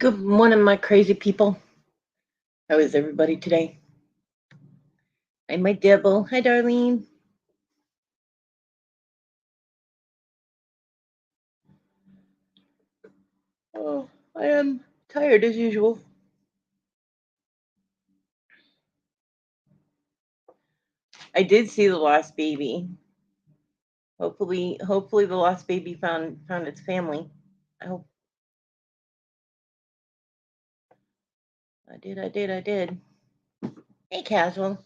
Good morning, my crazy people. How is everybody today? Hi, my Dibble. Hi, Darlene. Oh, I am tired as usual. I did see the lost baby. Hopefully the lost baby found its family. I hope. I did. Hey, casual.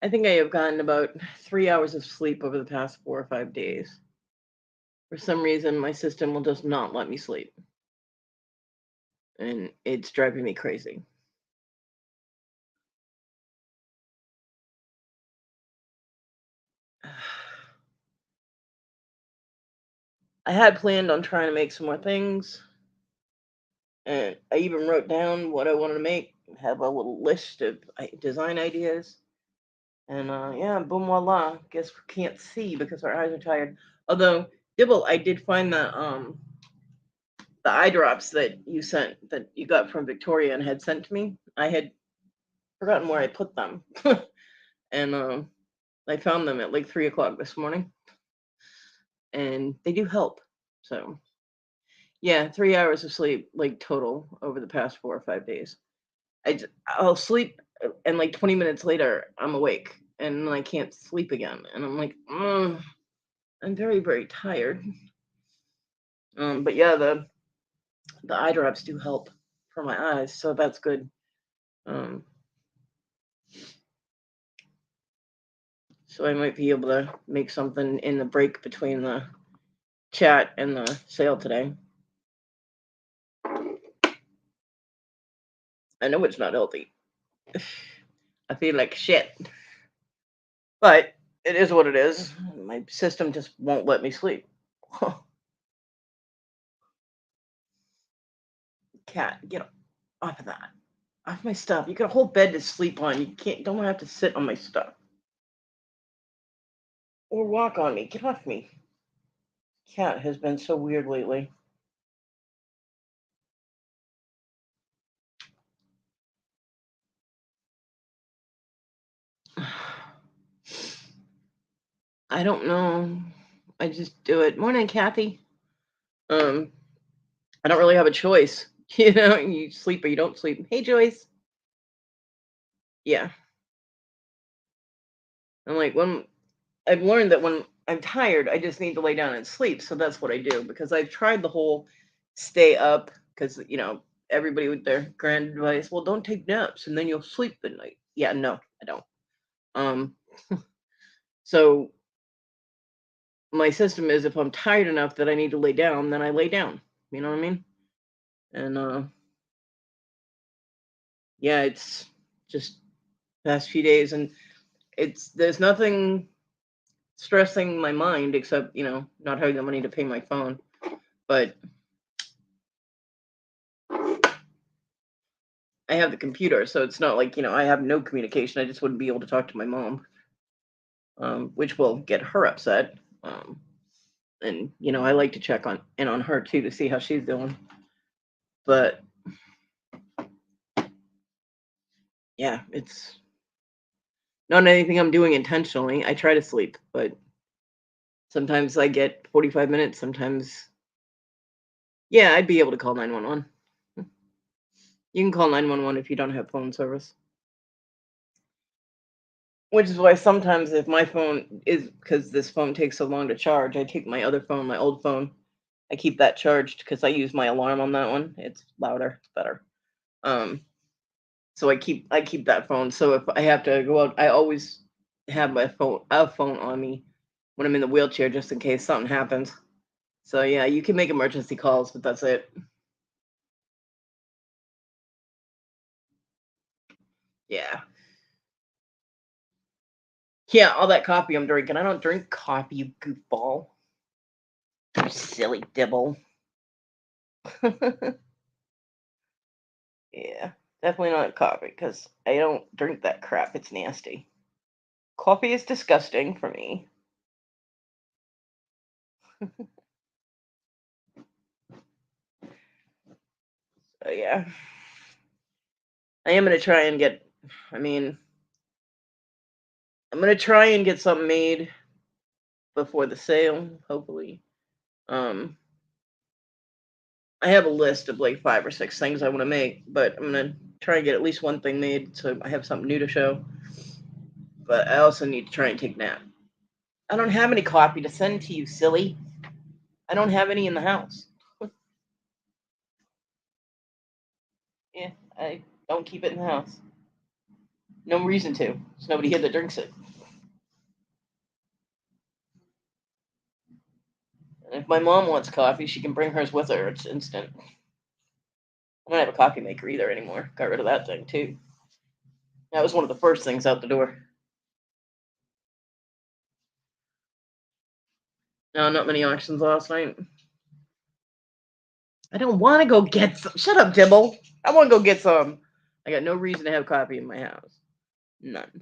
I think I have gotten about 3 hours of sleep over the past 4 or 5 days. For some reason, my system will just not let me sleep, and it's driving me crazy. I had planned on trying to make some more things, and I even wrote down what I wanted to make, have a little list of design ideas, and yeah, boom, voila. Guess we can't see because our eyes are tired. Although, Dibble, I did find the eye drops that you got from Victoria and had sent to me. I had forgotten where I put them, and I found them at like 3 o'clock this morning, and they do help. So yeah, 3 hours of sleep, like total over the past 4 or 5 days. I'll sleep, and like 20 minutes later, I'm awake and I can't sleep again. And I'm like, I'm very, very tired. But yeah, the eye drops do help for my eyes, so that's good. Um, so I might be able to make something in the break between the chat and the sale today. I know it's not healthy. I feel like shit, but it is what it is. My system just won't let me sleep. Cat, get off of that. Off my stuff. You got a whole bed to sleep on. You don't have to sit on my stuff. Or walk on me. Get off me. Cat has been so weird lately. I don't know. I just do it. Morning, Kathy. Um, I don't really have a choice. You sleep or you don't sleep. Hey, Joyce. Yeah. I'm like, when I've learned that when I'm tired, I just need to lay down and sleep. So that's what I do because I've tried the whole stay up because, everybody with their grand advice, well, don't take naps and then you'll sleep at night. Yeah, no, I don't. Um, so my system is if I'm tired enough that I need to lay down, then I lay down. You know what I mean? And yeah, it's just past few days, and there's nothing stressing my mind except not having the money to pay my phone. But I have the computer, so it's not like I have no communication. I just wouldn't be able to talk to my mom, which will get her upset. And I like to check on her too to see how she's doing. But yeah, it's not anything I'm doing intentionally. I try to sleep, but sometimes I get 45 minutes. Sometimes, yeah, I'd be able to call 911. You can call 911 if you don't have phone service. Which is why sometimes if my phone is because this phone takes so long to charge, I take my other phone, my old phone. I keep that charged because I use my alarm on that one. It's louder, it's better. Um, so I keep that phone. So if I have to go out, I always have a phone on me when I'm in the wheelchair just in case something happens. So yeah, you can make emergency calls, but that's it. Yeah. Yeah, all that coffee I'm drinking. I don't drink coffee, you goofball. You silly dibble. Yeah, definitely not coffee because I don't drink that crap. It's nasty. Coffee is disgusting for me. Yeah, I am gonna try and get. I mean, I'm gonna try and get something made before the sale, hopefully. Um, I have a list of like 5 or 6 things I want to make, but I'm gonna try and get at least one thing made so I have something new to show. But I also need to try and take a nap. I don't have any coffee to send to you, silly. I don't have any in the house. Yeah, I don't keep it in the house. No reason to. There's nobody here that drinks it. And if my mom wants coffee, she can bring hers with her. It's instant. I don't have a coffee maker either anymore. Got rid of that thing too. That was one of the first things out the door. No, not many auctions last night. I don't want to go get some. Shut up, Dibble. I want to go get some. I got no reason to have coffee in my house. None.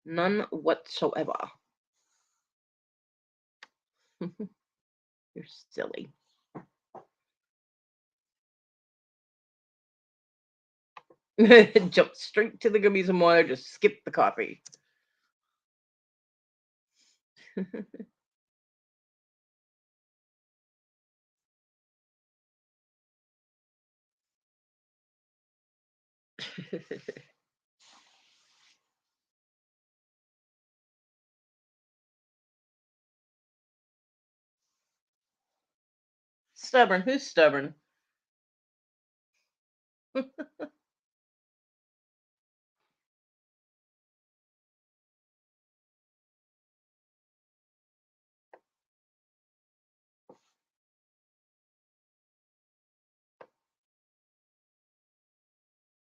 None whatsoever. You're silly. Jump straight to the gummies and water. Just skip the coffee. Stubborn. Who's stubborn?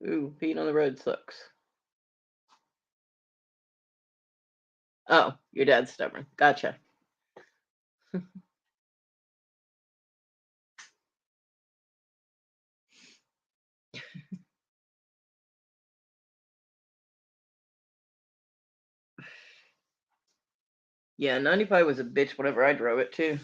Ooh, being on the road sucks. Oh, your dad's stubborn. Gotcha. Yeah, 95 was a bitch whenever I drove it too.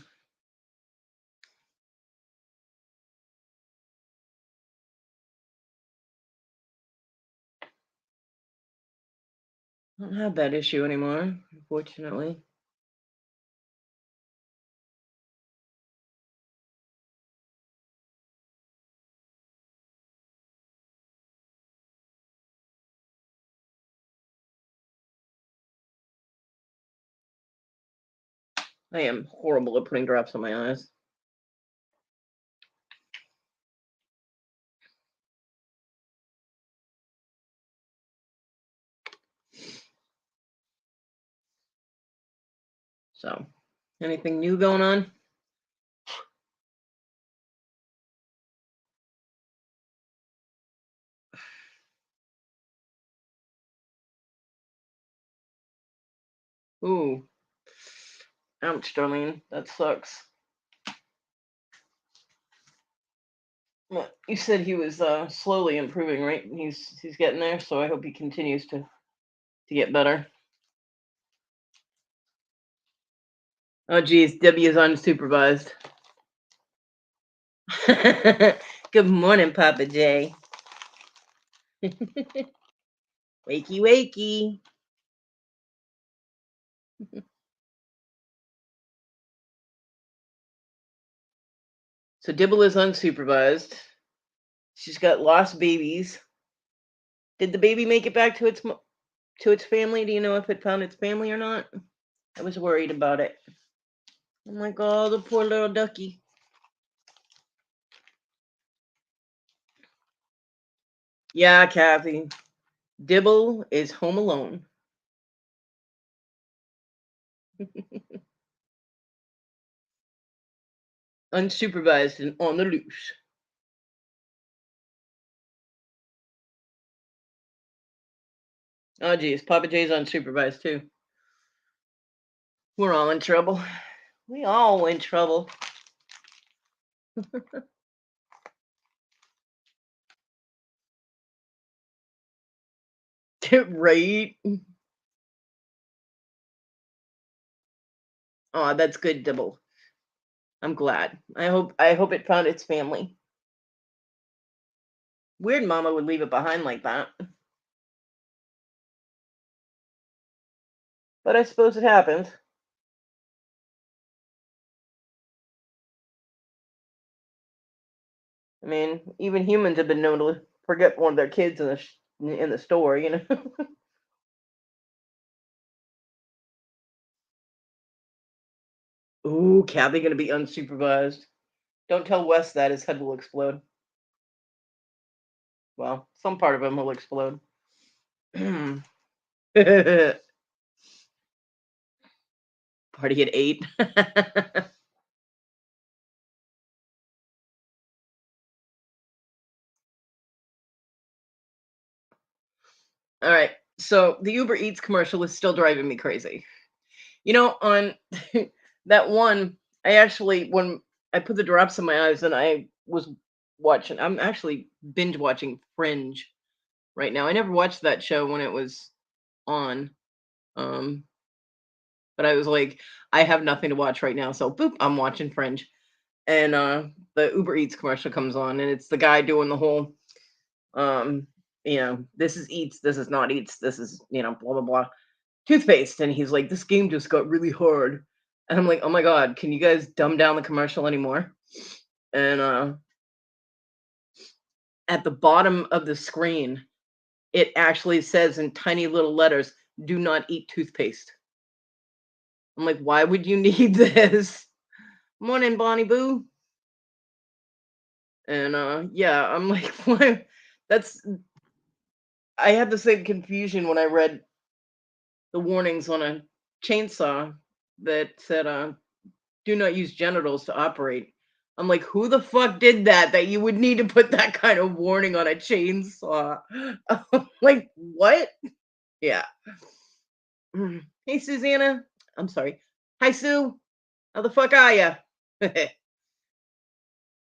I don't have that issue anymore, unfortunately. I am horrible at putting drops on my eyes. So, anything new going on? Ooh, ouch, Darlene. That sucks. Well, you said he was slowly improving, right? He's getting there, so I hope he continues to get better. Oh, geez, Debbie is unsupervised. Good morning, Papa J. Wakey, wakey. So Dibble is unsupervised. She's got lost babies. Did the baby make it back to its family? Do you know if it found its family or not? I was worried about it. I'm like, oh, the poor little ducky. Yeah, Kathy. Dibble is home alone. Unsupervised and on the loose. Oh, geez. Papa J's unsupervised, too. We're all in trouble. We all in trouble. Right? Oh, that's good, Dibble. I'm glad. I hope it found its family. Weird mama would leave it behind like that. But I suppose it happens. I mean, even humans have been known to forget one of their kids in the store, you know. Ooh, Kathy gonna be unsupervised. Don't tell Wes that his head will explode. Well, some part of him will explode. Party at 8. All right. So the Uber Eats commercial is still driving me crazy. On that one, I actually, when I put the drops in my eyes and I was watching, I'm actually binge watching Fringe right now. I never watched that show when it was on. Um, but I was like, I have nothing to watch right now. So boop, I'm watching Fringe. And the Uber Eats commercial comes on and it's the guy doing the whole um, this is Eats, this is not Eats, this is, blah blah blah. Toothpaste. And he's like, this game just got really hard. And I'm like, oh my God, can you guys dumb down the commercial anymore? And at the bottom of the screen, it actually says in tiny little letters, do not eat toothpaste. I'm like, why would you need this? Morning, Bonnie Boo. And yeah, I'm like, why? That's I had the same confusion when I read the warnings on a chainsaw that said, do not use genitals to operate. I'm like, who the fuck did that you would need to put that kind of warning on a chainsaw? I'm like, what? Yeah. Hey, Susanna. I'm sorry. Hi, Sue. How the fuck are ya?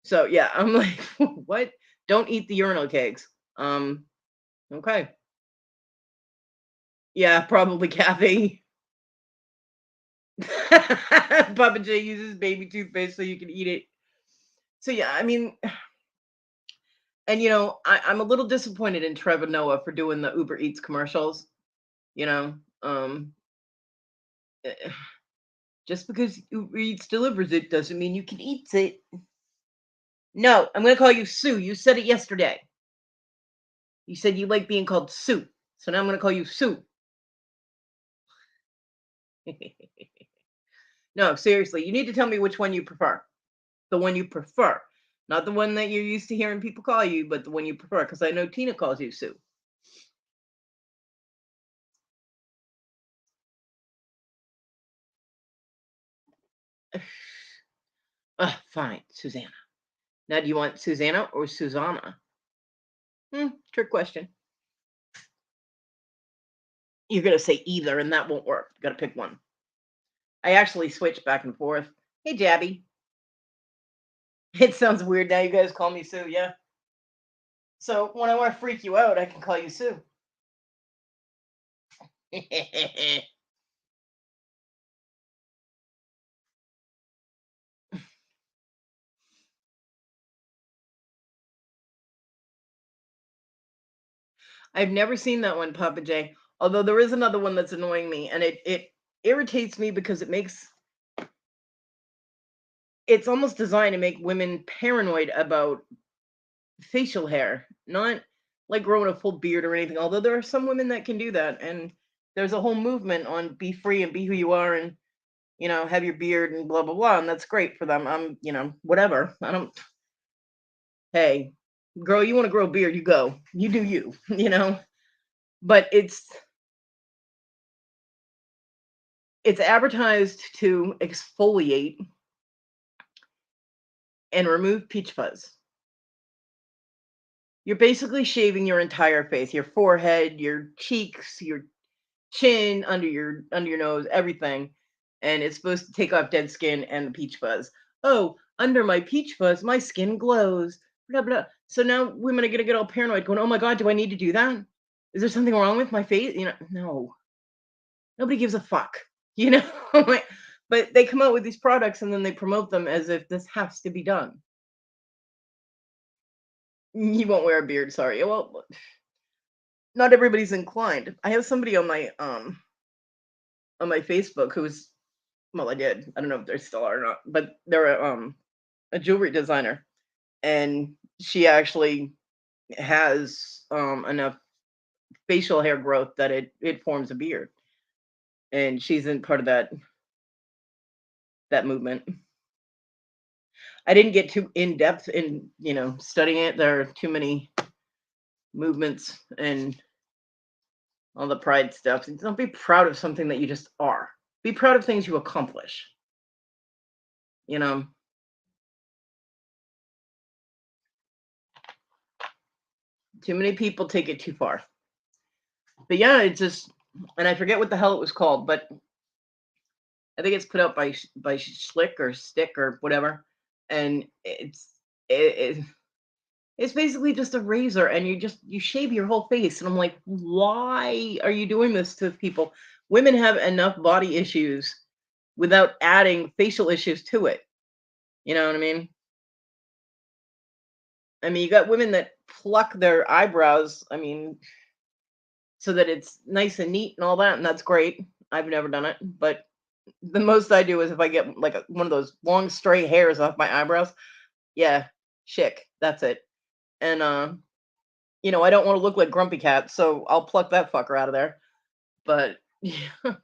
So, yeah, I'm like, what? Don't eat the urinal cakes. Okay. Yeah, probably Kathy. Papa J uses baby toothpaste so you can eat it. So, yeah, I mean, and I'm a little disappointed in Trevor Noah for doing the Uber Eats commercials. You know, um, eh, just because Uber Eats delivers it doesn't mean you can eat it. No, I'm gonna call you Sue. You said it yesterday. You said you like being called Sue, so now I'm gonna call you Sue. No, seriously, you need to tell me which one you prefer. The one you prefer, not the one that you're used to hearing people call you, but the one you prefer. Because I know Tina calls you Sue. Fine, Susanna. Now, do you want Susanna or Susanna? Trick question. You're gonna say either, and that won't work. You gotta pick one. I actually switch back and forth. Hey, Jabby. It sounds weird now. You guys call me Sue, yeah. So when I want to freak you out, I can call you Sue. I've never seen that one, Papa J. Although there is another one that's annoying me, and it irritates me because it's almost designed to make women paranoid about facial hair, not like growing a full beard or anything. Although there are some women that can do that, and there's a whole movement on be free and be who you are, and have your beard and blah blah blah, and that's great for them. I'm, whatever. I don't. Hey, girl, you want to grow a beard? You go. You do you. But it's advertised to exfoliate and remove peach fuzz. You're basically shaving your entire face, your forehead, your cheeks, your chin, under your nose, everything, and it's supposed to take off dead skin and the peach fuzz. Oh, under my peach fuzz, my skin glows. Blah blah. So now women are gonna get all paranoid, going, "Oh my god, do I need to do that? Is there something wrong with my face?" No, nobody gives a fuck. You know, like, but they come out with these products and then they promote them as if this has to be done. You won't wear a beard, sorry. Well, not everybody's inclined. I have somebody on my Facebook who's, well, I did. I don't know if they still are or not, but they're a jewelry designer, and she actually has enough facial hair growth that it forms a beard, and she's in part of that movement. I didn't get too in depth in, studying it. There are too many movements and all the pride stuff. Don't be proud of something that you just are. Be proud of things you accomplish. You know, too many people take it too far. But yeah, it's just, and I forget what the hell it was called, but I think it's put out by Schlick or Stick or whatever, and it, it's basically just a razor, and you shave your whole face, and I'm like, why are you doing this to people? Women have enough body issues without adding facial issues to it. You know what I mean? I mean, you got women that pluck their eyebrows. I mean, so that it's nice and neat and all that, and that's great. I've never done it, but the most I do is if I get like one of those long stray hairs off my eyebrows. Yeah, chic. That's it. And I don't want to look like Grumpy Cat, so I'll pluck that fucker out of there. But yeah,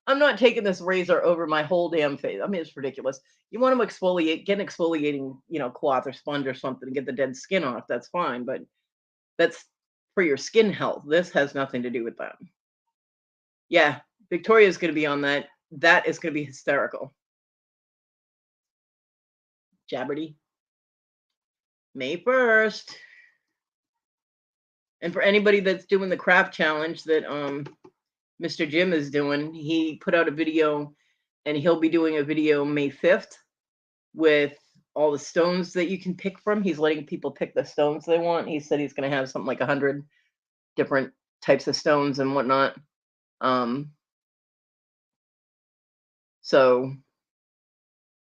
I'm not taking this razor over my whole damn face. I mean, it's ridiculous. You want to exfoliate, get an exfoliating, cloth or sponge or something to get the dead skin off. That's fine, but that's for your skin health. This has nothing to do with that. Yeah, Victoria's going to be on that. That is going to be hysterical. Jabberty, May 1st. And for anybody that's doing the craft challenge that Mr. Jim is doing, he put out a video, and he'll be doing a video May 5th with all the stones that you can pick from. He's letting people pick the stones they want. He said he's going to have something like 100 different types of stones and whatnot. So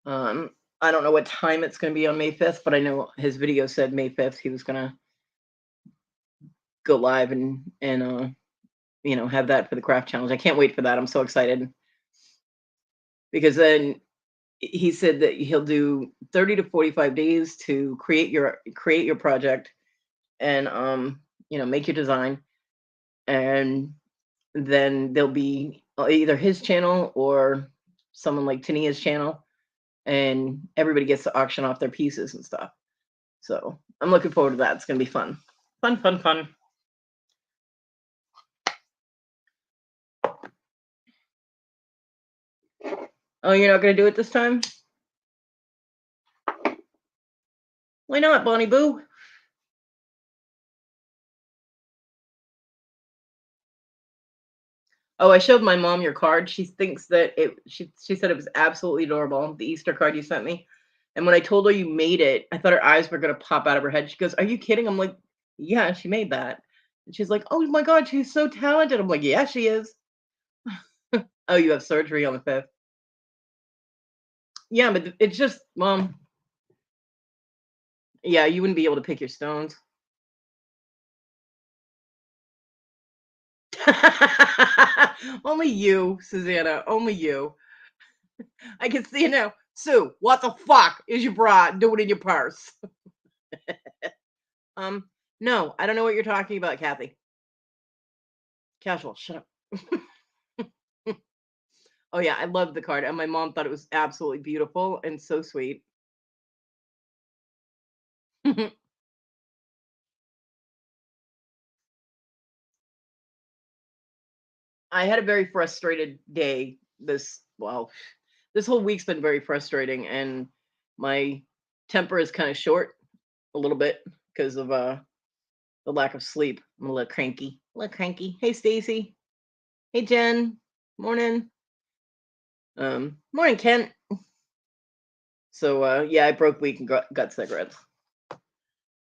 I don't know what time it's going to be on May 5th, but I know his video said May 5th he was going to go live and have that for the craft challenge. I can't wait for that. I'm so excited because then he said that he'll do 30 to 45 days to create your project and make your design, and then there'll be either his channel or someone like Tania's channel, and everybody gets to auction off their pieces and stuff. So I'm looking forward to that. It's gonna be fun. Fun. Oh, you're not gonna do it this time? Why not, Bonnie Boo? Oh, I showed my mom your card. She thinks that she said it was absolutely adorable, the Easter card you sent me. And when I told her you made it, I thought her eyes were gonna pop out of her head. She goes, "Are you kidding?" I'm like, "Yeah, she made that." And she's like, "Oh my God, she's so talented." I'm like, "Yeah, she is." Oh, you have surgery on the 5th. Yeah, but it's just, Mom. Yeah, you wouldn't be able to pick your stones. Only you, Susanna. Only you. I can see it now. Sue, what the fuck is your bra doing in your purse? Um, no, I don't know what you're talking about, Kathy. Casual, shut up. Oh yeah, I love the card, and my mom thought it was absolutely beautiful and so sweet. I had a very frustrated day this whole week's been very frustrating, and my temper is kind of short a little bit because of the lack of sleep. I'm a little cranky. A little cranky. Hey Stacy. Hey Jen. Morning. Morning Kent. So yeah, I broke week and got cigarettes.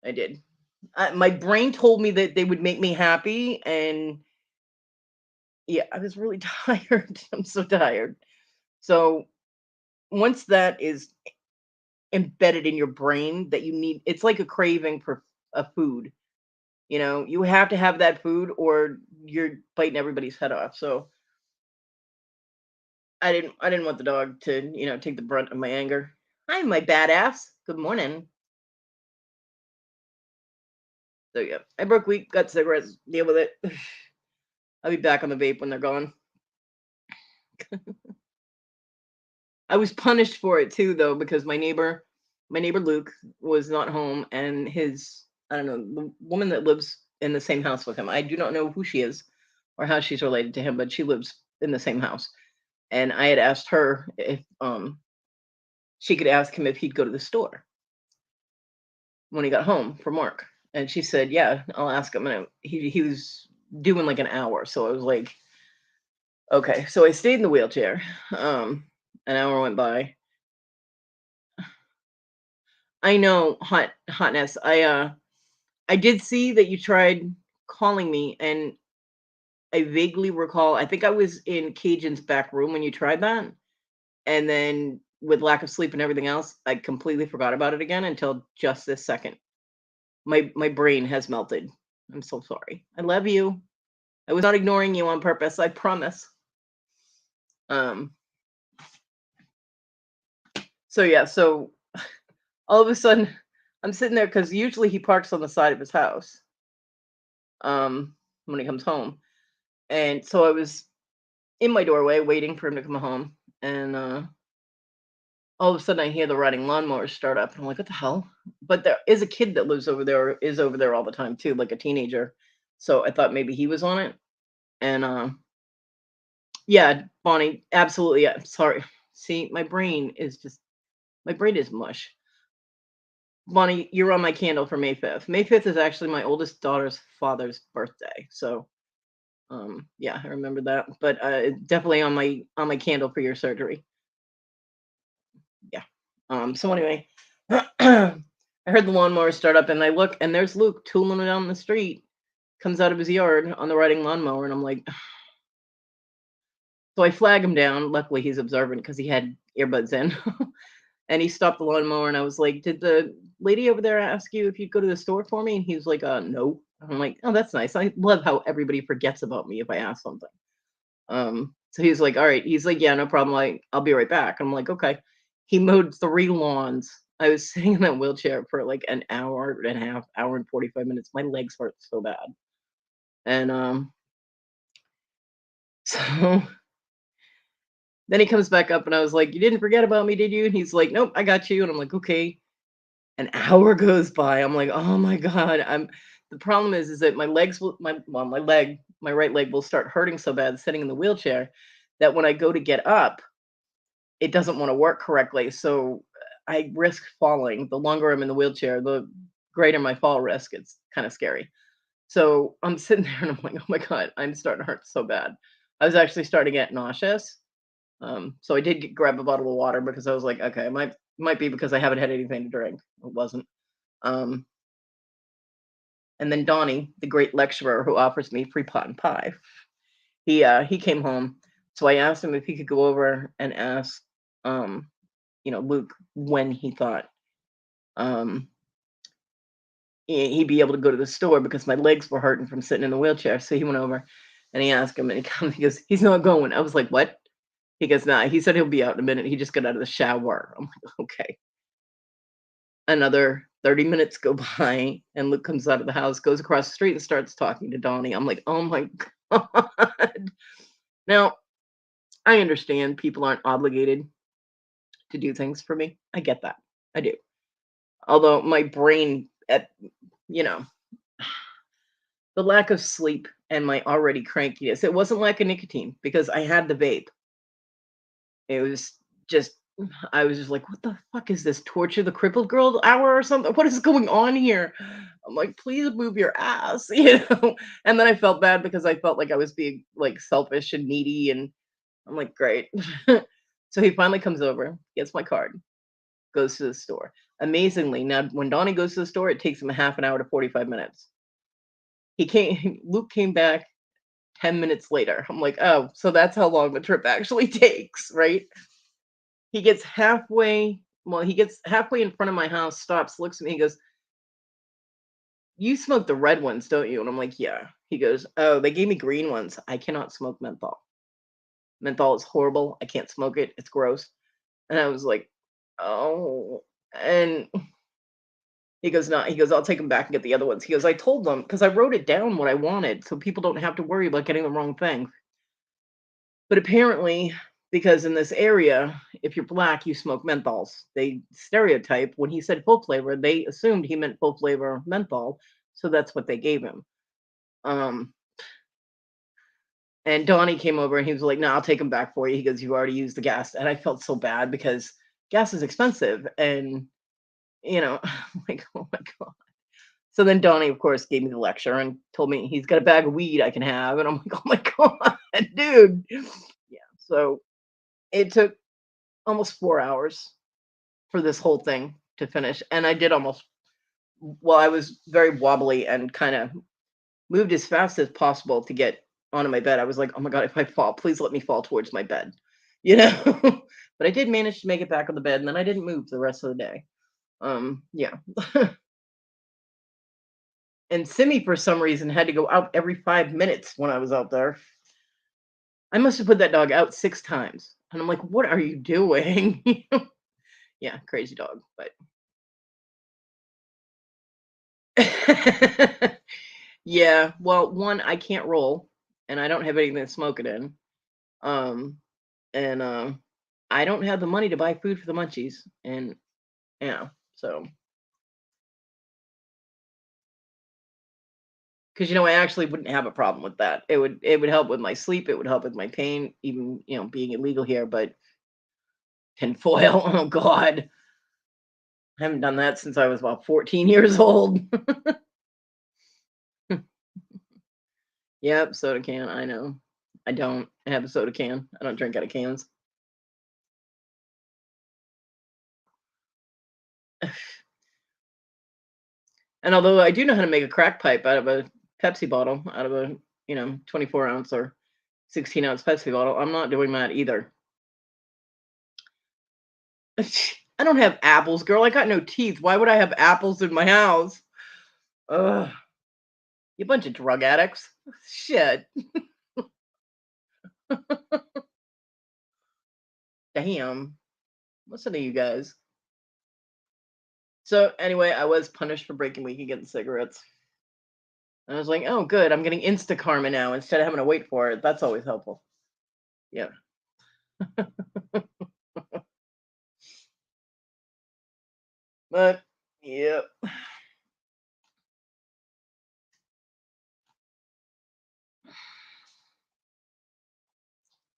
I did. My brain told me that they would make me happy, and yeah, I was really tired. I'm so tired. So once that is embedded in your brain that you need, it's like a craving for a food. You have to have that food or you're biting everybody's head off. So I didn't want the dog to, take the brunt of my anger. Hi, my badass. Good morning. So yeah, I broke weed, got cigarettes, deal with it. I'll be back on the vape when they're gone. I was punished for it too, though, because my neighbor Luke was not home, and his I don't know the woman that lives in the same house with him. I do not know who she is or how she's related to him, but she lives in the same house. And I had asked her if she could ask him if he'd go to the store when he got home from work, and she said, "Yeah, I'll ask him." And he was doing like an hour, so I was like, "Okay." So I stayed in the wheelchair. An hour went by. I know, hotness. I did see that you tried calling me, and I vaguely recall. I think I was in Cajun's back room when you tried that, and then with lack of sleep and everything else, I completely forgot about it again until just this second. My brain has melted. I'm so sorry. I love you. I was not ignoring you on purpose. I promise. Um. So yeah. So all of a sudden, I'm sitting there because usually he parks on the side of his house. When he comes home, and so I was in my doorway waiting for him to come home, and all of a sudden I hear the riding lawnmower start up, and I'm like, "What the hell?" But there is a kid that lives over there, or is over there all the time too, like a teenager. So I thought maybe he was on it, and yeah, Bonnie, absolutely. Yeah, sorry. See, my brain is mush. Bonnie, you're on my candle for May 5th. May 5th is actually my oldest daughter's father's birthday, so yeah, I remember that. But definitely on my candle for your surgery. Yeah. So anyway, I heard the lawnmower start up, and I look, and there's Luke tooling down the street, comes out of his yard on the riding lawnmower, and I'm like, so I flag him down. Luckily, he's observant because he had earbuds in, and he stopped the lawnmower, and I was like, "Did the lady over there ask you if you'd go to the store for me?" And he was like, no." I'm like, "Oh, that's nice. I love how everybody forgets about me if I ask something." So he's like, "All right." He's like, "Yeah, no problem. I'll be right back." I'm like, "Okay." He mowed 3 lawns. I was sitting in that wheelchair for like an hour and a half, hour and 45 minutes. My legs hurt so bad. And so then he comes back up, and I was like, "You didn't forget about me, did you?" And he's like, "Nope, I got you." And I'm like, "Okay." An hour goes by. I'm like, "Oh my God." The problem is that my right leg will start hurting so bad sitting in the wheelchair that when I go to get up, it doesn't want to work correctly. So I risk falling. The longer I'm in the wheelchair, the greater my fall risk. It's kind of scary. So I'm sitting there, and I'm like, "Oh my God, I'm starting to hurt so bad." I was actually starting to get nauseous. So I did grab a bottle of water because I was like, "Okay, it might be because I haven't had anything to drink." It wasn't. Um, and then Donnie, the great lecturer who offers me free pot and pie, he came home. So I asked him if he could go over and ask um, Luke when he thought um he'd be able to go to the store because my legs were hurting from sitting in the wheelchair. So he went over and he asked him, and he comes, he goes, "He's not going." I was like, "What?" He goes, "Nah." He said he'll be out in a minute. He just got out of the shower. I'm like, "Okay." Another 30 minutes go by, and Luke comes out of the house, goes across the street, and starts talking to Donnie. I'm like, "Oh my God." Now, I understand people aren't obligated to do things for me. I get that. I do. Although my brain, you know, the lack of sleep and my already crankiness, it wasn't lack of nicotine because I had the vape. It was just, I was just like, "What the fuck is this? Torture the crippled girl hour or something? What is going on here?" I'm like, "Please move your ass," And then I felt bad because I felt like I was being like selfish and needy. And I'm like, "Great." So he finally comes over, gets my card, goes to the store. Amazingly, now when Donnie goes to the store, it takes him a half an hour to 45 minutes. Luke came back 10 minutes later. I'm like, "Oh, so that's how long the trip actually takes, right?" He gets halfway in front of my house, stops, looks at me, he goes, you smoke the red ones, don't you? And I'm like, yeah. He goes, oh, they gave me green ones. I cannot smoke menthol. Menthol is horrible. I can't smoke it. It's gross. And I was like, oh. And he goes, no. He goes, I'll take them back and get the other ones. He goes, I told them because I wrote it down what I wanted so people don't have to worry about getting the wrong thing. But apparently, because in this area, if you're black, you smoke menthols. They stereotype when he said full flavor, they assumed he meant full flavor menthol. So that's what they gave him. Um, and Donnie came over and he was like, no, I'll take them back for you. He goes, you already used the gas. And I felt so bad because gas is expensive. And, I'm like, oh my God. So then Donnie, of course, gave me the lecture and told me he's got a bag of weed I can have. And I'm like, oh my God, dude. Yeah. So it took almost 4 hours for this whole thing to finish. And I did almost, well, I was very wobbly and kind of moved as fast as possible to get onto my bed. I was like, oh my God, if I fall, please let me fall towards my bed, you know? But I did manage to make it back on the bed and then I didn't move the rest of the day. Yeah. And Simi, for some reason, had to go out every 5 minutes when I was out there. I must have put that dog out 6 times. And I'm like, what are you doing? Yeah, crazy dog. But yeah, well, one, I can't roll and I don't have anything to smoke it in. Um, and I don't have the money to buy food for the munchies. And yeah, so because I actually wouldn't have a problem with that. It would help with my sleep, it would help with my pain, even being illegal here, but tinfoil, oh God. I haven't done that since I was about 14 years old. Yep, soda can, I know. I don't have a soda can. I don't drink out of cans. And although I do know how to make a crack pipe out of a Pepsi bottle, out of a, 24 ounce or 16-ounce Pepsi bottle, I'm not doing that either. I don't have apples, girl. I got no teeth. Why would I have apples in my house? Ugh. You bunch of drug addicts. Shit. Damn. Listen to you guys. So anyway, I was punished for breaking week and getting cigarettes. And I was like, oh, good. I'm getting Insta Karma now instead of having to wait for it. That's always helpful. Yeah. But, yeah.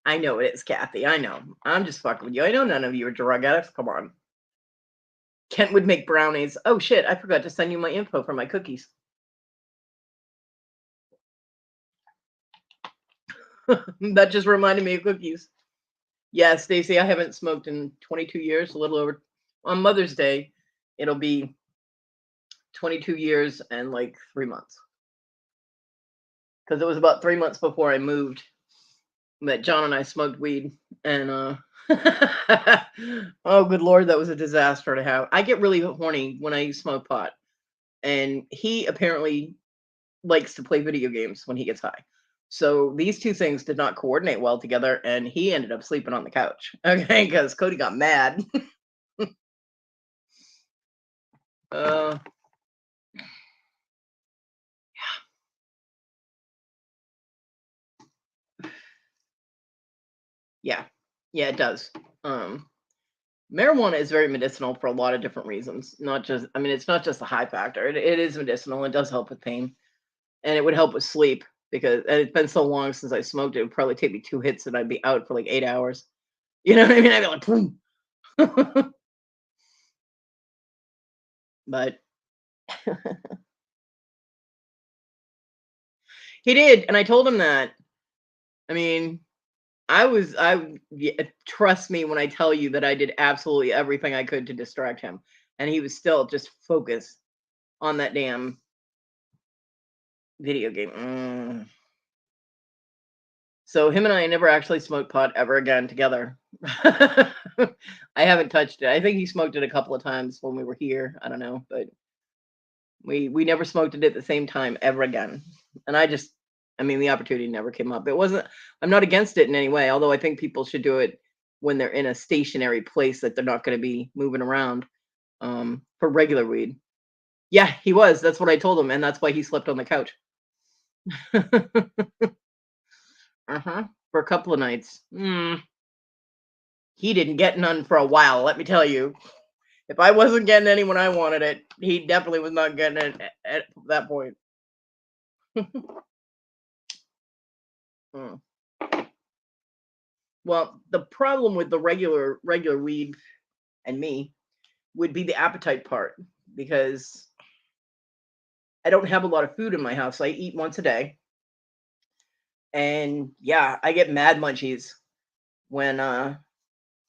I know it is, Kathy. I know. I'm just fucking with you. I know none of you are drug addicts. Come on. Kent would make brownies. Oh, shit. I forgot to send you my info for my cookies. That just reminded me of cookies. Yeah, Stacy, I haven't smoked in 22 years, a little over. On Mother's Day, it'll be 22 years and like 3 months. Because it was about 3 months before I moved that John and I smoked weed. And, oh, good Lord, that was a disaster to have. I get really horny when I smoke pot. And he apparently likes to play video games when he gets high. So these two things did not coordinate well together, and he ended up sleeping on the couch. Okay, because Kodi got mad. uh, yeah, yeah, it does. Marijuana is very medicinal for a lot of different reasons. Not just, I mean, it's not just the high factor. It is medicinal. It does help with pain, and it would help with sleep because and it's been so long since I smoked it. It would probably take me 2 hits and I'd be out for like 8 hours. You know what I mean? I'd be like, boom. But he did, and I told him that. I mean, trust me when I tell you that I did absolutely everything I could to distract him, and he was still just focused on that damn video game. So him and I never actually smoked pot ever again together. I haven't touched it. I think he smoked it a couple of times when we were here. I don't know, but We never smoked it at the same time ever again. And I mean, the opportunity never came up. It wasn't I'm not against it in any way, although I think people should do it when they're in a stationary place that they're not going to be moving around for regular weed. Yeah, he was. That's what I told him, and that's why he slept on the couch. Uh-huh. For a couple of nights. He didn't get none for a while, let me tell you. If I wasn't getting any when I wanted it, he definitely was not getting it at that point. Mm. Well, the problem with the regular weed and me would be the appetite part because I don't have a lot of food in my house. I eat once a day, and yeah, I get mad munchies when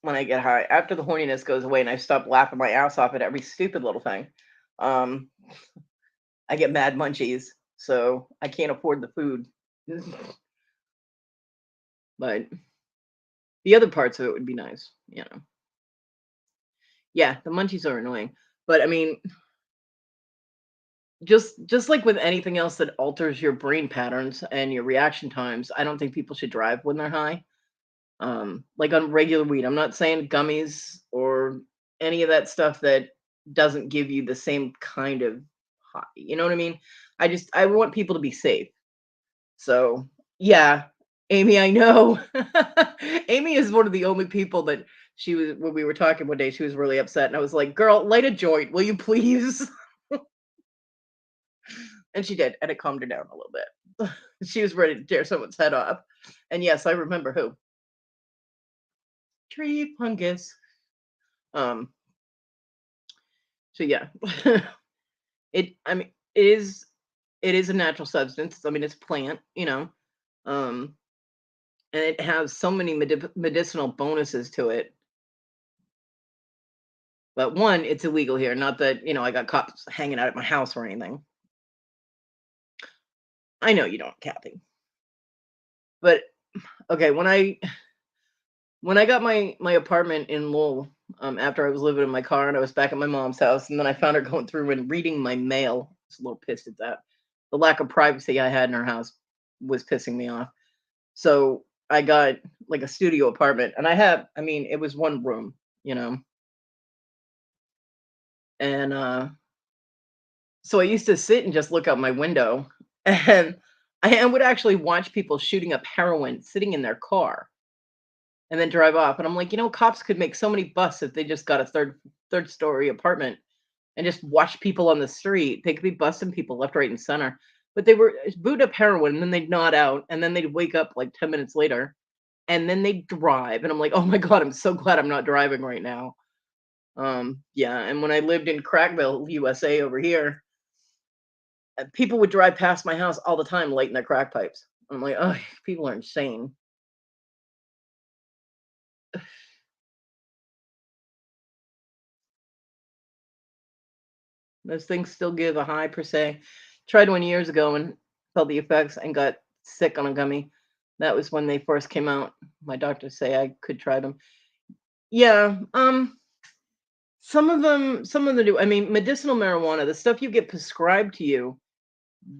when I get high. After the horniness goes away and I stop laughing my ass off at every stupid little thing, um, I get mad munchies. So I can't afford the food. But the other parts of it would be nice, you know. Yeah, the munchies are annoying. But I mean, just like with anything else that alters your brain patterns and your reaction times, I don't think people should drive when they're high. Like on regular weed. I'm not saying gummies or any of that stuff that doesn't give you the same kind of high. You know what I mean? I want people to be safe. So yeah, Amy, I know. Amy is one of the only people that she was when we were talking one day, she was really upset. And I was like, girl, light a joint, will you please? And she did, and it calmed her down a little bit. She was ready to tear someone's head off. And yes, I remember who. Tree fungus. Um, so yeah. I mean, it is a natural substance. I mean, it's a plant, you know. Um, and it has so many medicinal bonuses to it. But one, it's illegal here. Not that, you know, I got cops hanging out at my house or anything. I know you don't, Kathy. But okay, when I got my apartment in Lowell, after I was living in my car and I was back at my mom's house, and then I found her going through and reading my mail. I was a little pissed at that. The lack of privacy I had in her house was pissing me off. So I got like a studio apartment, and I mean, it was one room, you know, and so I used to sit and just look out my window, and I would actually watch people shooting up heroin sitting in their car and then drive off. And I'm like, you know, cops could make so many busts if they just got a third story apartment and just watch people on the street. They could be busting people left, right, and center. But they were boot up heroin, and then they'd nod out, and then they'd wake up like 10 minutes later, and then they'd drive. And I'm like, oh my god, I'm so glad I'm not driving right now. Yeah. And when I lived in Crackville, USA, over here, people would drive past my house all the time, lighting their crack pipes. I'm like, oh, people are insane. Those things still give a high per se. Tried one years ago and felt the effects and got sick on a gummy. That was when they first came out. My doctors say I could try them. Yeah, some of them do. I mean, medicinal marijuana, the stuff you get prescribed to you,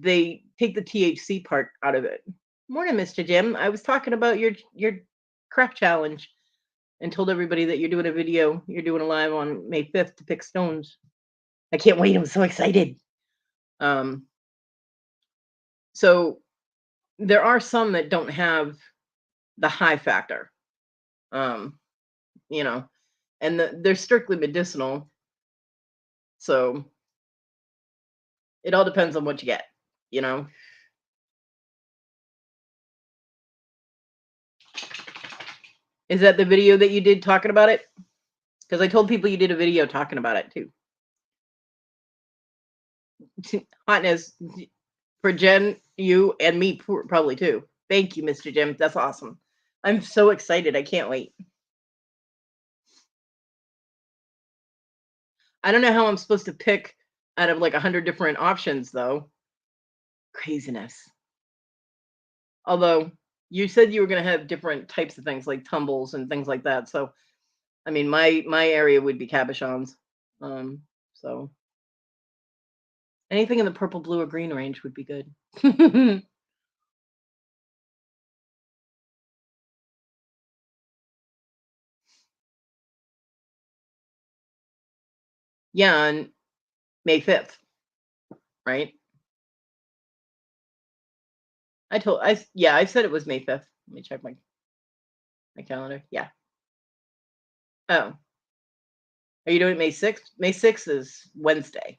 they take the THC part out of it. Morning, Mr. Jim. I was talking about your craft challenge and told everybody that you're doing a video. You're doing a live on May 5th to pick stones. I can't wait. I'm so excited. Um, so there are some that don't have the high factor, um, you know, and they're strictly medicinal. So it all depends on what you get, you know. Is that the video that you did talking about it? Because I told people you did a video talking about it too. Hotness for Jen, you, and me probably too. Thank you, Mr. Jim. That's awesome. I'm so excited. I can't wait. I don't know how I'm supposed to pick out of like 100 different options though. Craziness. Although you said you were going to have different types of things like tumbles and things like that. So, I mean, my area would be cabochons. So Anything in the purple, blue, or green range would be good. Yeah, on May 5th, right? Yeah, I said it was May 5th. Let me check my calendar. Yeah. Oh, are you doing May 6th? May 6th is Wednesday.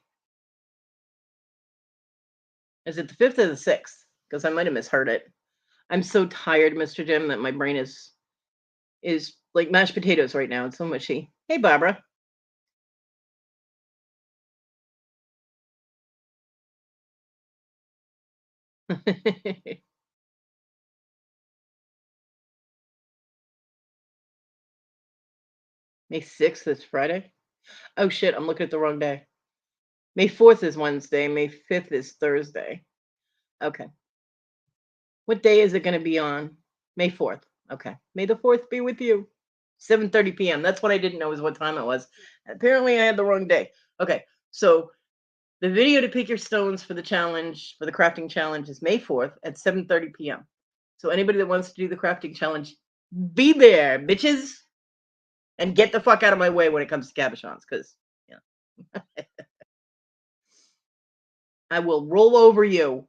Is it the 5th or the 6th? Because I might have misheard it. I'm so tired, Mr. Jim, that my brain is like mashed potatoes right now. It's so mushy. Hey, Barbara. May 6th is Friday. Oh shit, I'm looking at the wrong day. May 4th is Wednesday. May 5th is Thursday. Okay. What day is it going to be on? May 4th. Okay. May the 4th be with you. 7:30 p.m. That's what I didn't know is what time it was. Apparently I had the wrong day. Okay. So the video to pick your stones for the challenge, for the crafting challenge, is May 4th at 7:30 p.m. So anybody that wants to do the crafting challenge, be there, bitches, and get the fuck out of my way when it comes to cabochons, because I will roll over you.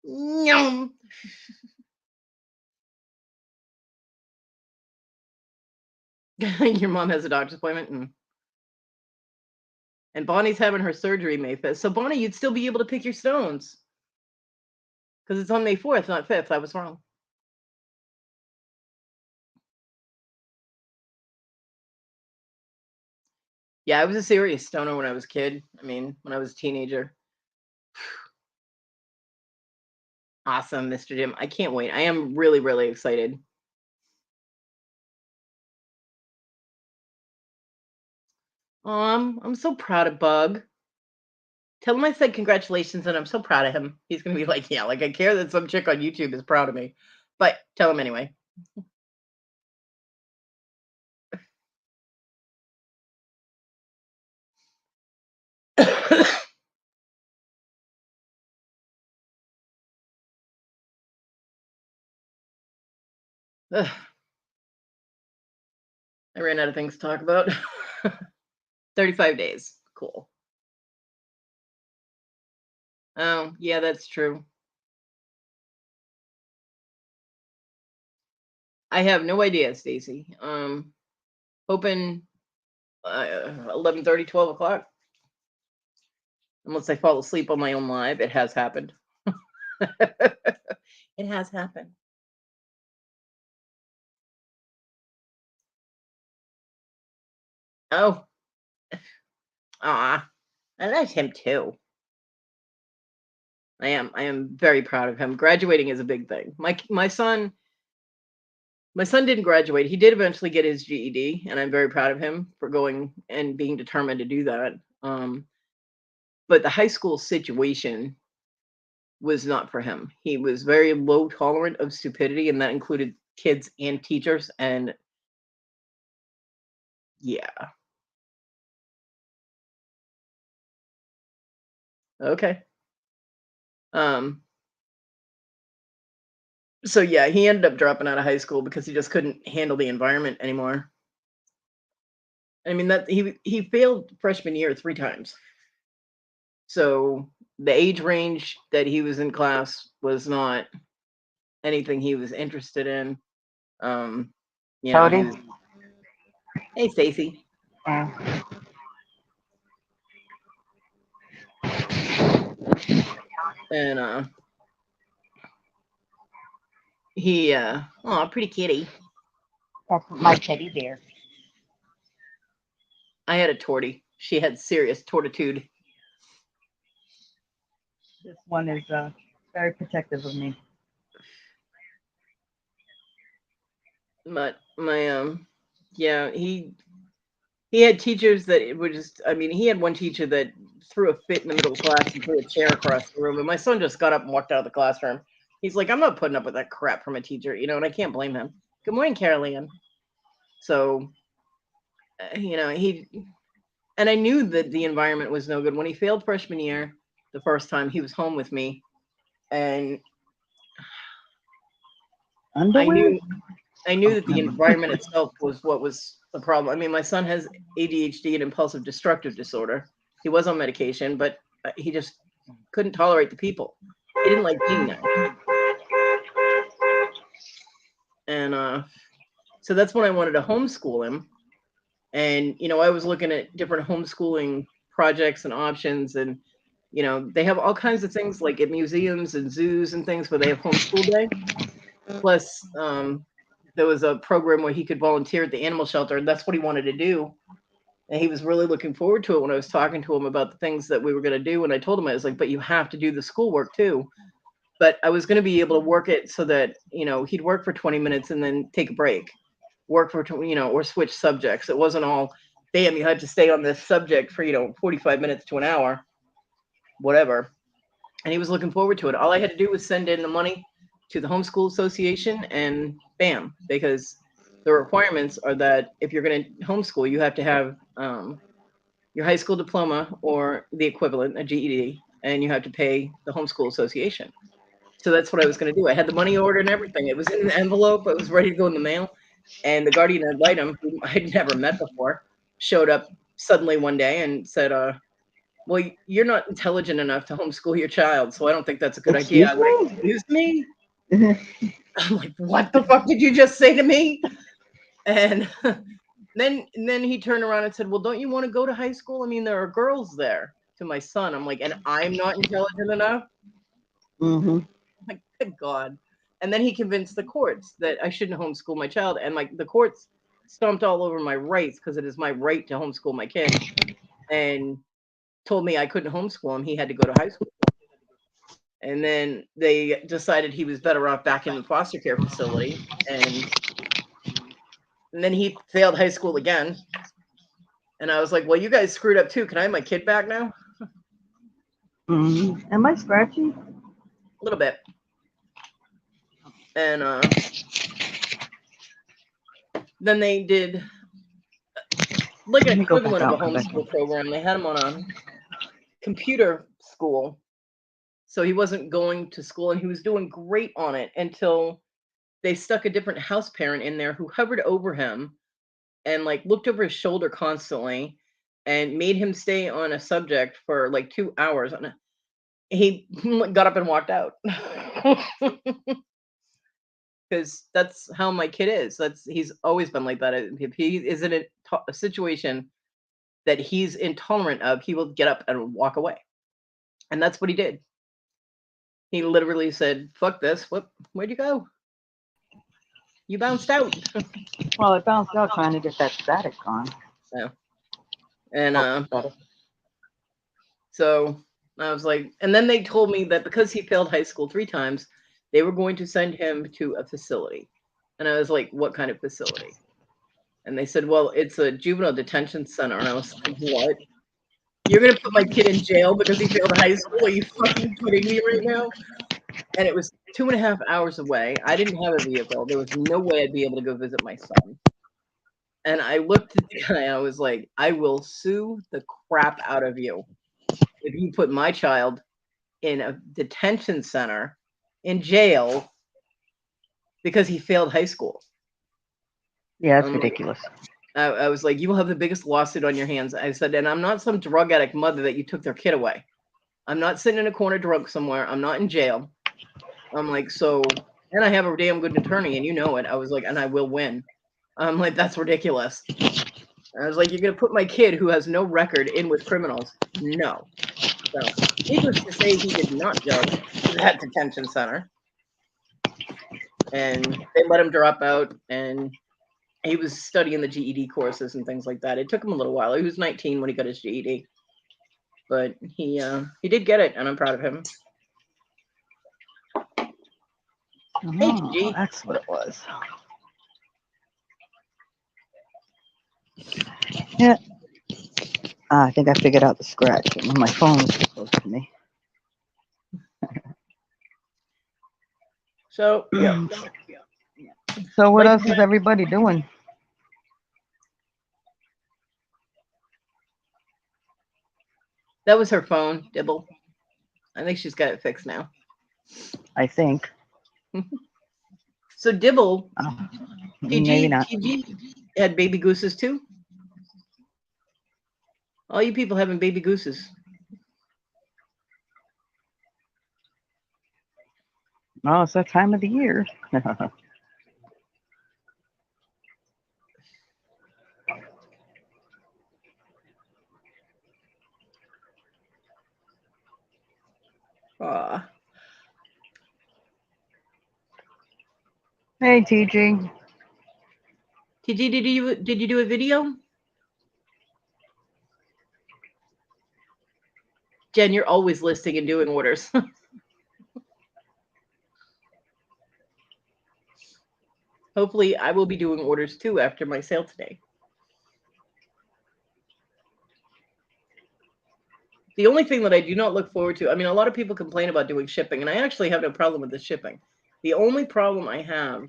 Yum. Your mom has a doctor's appointment, and Bonnie's having her surgery May 5th. So Bonnie, you'd still be able to pick your stones because it's on May 4th, not 5th. I was wrong. Yeah, I was a serious stoner when I was a kid. I mean, when I was a teenager. Awesome, Mr. Jim. I can't wait. I am really, really excited. I'm so proud of Bug. Tell him I said congratulations and I'm so proud of him. He's gonna be like, yeah, like I care that some chick on YouTube is proud of me. But tell him anyway. Ugh, I ran out of things to talk about. 35 days. Cool. Oh, yeah, that's true. I have no idea, Stacy. Hoping 11:30, 12 o'clock. Unless I fall asleep on my own live. It has happened. It has happened. Oh, ah, I like him too. I am very proud of him. Graduating is a big thing. My son didn't graduate. He did eventually get his GED, and I'm very proud of him for going and being determined to do that. But the high school situation was not for him. He was very low tolerant of stupidity, and that included kids and teachers. And yeah, okay. Um, so yeah, he ended up dropping out of high school because he just couldn't handle the environment anymore. I mean that he failed freshman year 3 times. So the age range that he was in class was not anything he was interested in. Um, Kodi? he was, hey Stacy, Uh, and he oh pretty kitty. that's my teddy bear. I had a tortie. She had serious tortitude. This one is very protective of me. But my yeah, he had teachers that were just, I mean, he had one teacher that threw a fit in the middle of class and threw a chair across the room. And my son just got up and walked out of the classroom. He's like, I'm not putting up with that crap from a teacher, and I can't blame him. Good morning, Carol Ann. So, he And I knew that the environment was no good. When he failed freshman year, the first time he was home with me, and I Underwear? knew I Oh, knew that the never mind. environment itself was what was the problem. I mean, my son has ADHD and impulsive destructive disorder. He was on medication, but he just couldn't tolerate the people. He didn't like being there. And so that's when I wanted to homeschool him. And, I was looking at different homeschooling projects and options. And, they have all kinds of things like at museums and zoos and things where they have homeschool day. Plus, there was a program where he could volunteer at the animal shelter, and that's what he wanted to do. And he was really looking forward to it when I was talking to him about the things that we were going to do. And I told him, I was like, but you have to do the schoolwork too. But I was going to be able to work it so that, he'd work for 20 minutes and then take a break, work for, or switch subjects. It wasn't all, damn, you had to stay on this subject for, 45 minutes to an hour, whatever. And he was looking forward to it. All I had to do was send in the money to the homeschool association and bam, because the requirements are that if you're going to homeschool, you have to have your high school diploma or the equivalent, a GED, and you have to pay the homeschool association. So that's what I was going to do. I had the money ordered and everything. It was in an envelope. It was ready to go in the mail. And the guardian ad litem, who I'd never met before, showed up suddenly one day and said, well, you're not intelligent enough to homeschool your child, so I don't think that's a good idea. Excuse I went, me? excuse me? I'm like, what the fuck did you just say to me? And then he turned around and said, well, don't you want to go to high school? I mean, there are girls there, to my son. I'm like, and I'm not intelligent enough? Mm-hmm. Like, good God. And then he convinced the courts that I shouldn't homeschool my child. And like the courts stomped all over my rights because it is my right to homeschool my kid. And told me I couldn't homeschool him. He had to go to high school. And then they decided he was better off back in the foster care facility. And then he failed high school again. And I was like, well, you guys screwed up too. Can I have my kid back now? Mm-hmm. Am I scratchy? A little bit. And then they did like Let an me go back equivalent of out a and come back in. homeschool program. They had him on a computer school. So he wasn't going to school and he was doing great on it until they stuck a different house parent in there who hovered over him and like looked over his shoulder constantly and made him stay on a subject for like 2 hours. And he got up and walked out. Because that's how my kid is. He's always been like that. If he is in a situation that he's intolerant of, he will get up and walk away. And that's what he did. He literally said, fuck this. Where'd you go? You bounced out. Well, it bounced out trying to get that static gone. So, and Static. so I was like, and then they told me that because he failed high school 3 times, they were going to send him to a facility. And I was like, what kind of facility? And they said, well, it's a juvenile detention center. And I was like, what? You're going to put my kid in jail because he failed high school? Are you fucking kidding me right now? And it was 2.5 hours away. I didn't have a vehicle. There was no way I'd be able to go visit my son. And I looked at the guy. I was like, I will sue the crap out of you if you put my child in a detention center in jail because he failed high school. Yeah, it's ridiculous. I was like, you will have the biggest lawsuit on your hands. I said, and I'm not some drug addict mother that you took their kid away. I'm not sitting in a corner drunk somewhere. I'm not in jail. I'm like, so, and I have a damn good attorney, and you know it. I was like, and I will win. I'm like, that's ridiculous. I was like, you're going to put my kid who has no record in with criminals? No. So, needless to say, he did not go to that detention center. And they let him drop out, and he was studying the GED courses and things like that. It took him a little while. He was 19 when he got his GED. But he did get it, and I'm proud of him. Hey, Gigi. That's what it was. Yeah. I think I figured out the scratch. My phone was close to me. So, yeah. So what else is everybody doing? That was her phone, Dibble. I think she's got it fixed now. I think. So Dibble, Maybe not. TG had baby gooses too. All you people having baby gooses. Oh, it's that time of the year. Aw. Hey, TG. TG, did you do a video? Jen, you're always listing and doing orders. Hopefully, I will be doing orders too after my sale today. The only thing that I do not look forward to, I mean, a lot of people complain about doing shipping, and I actually have no problem with the shipping. The only problem I have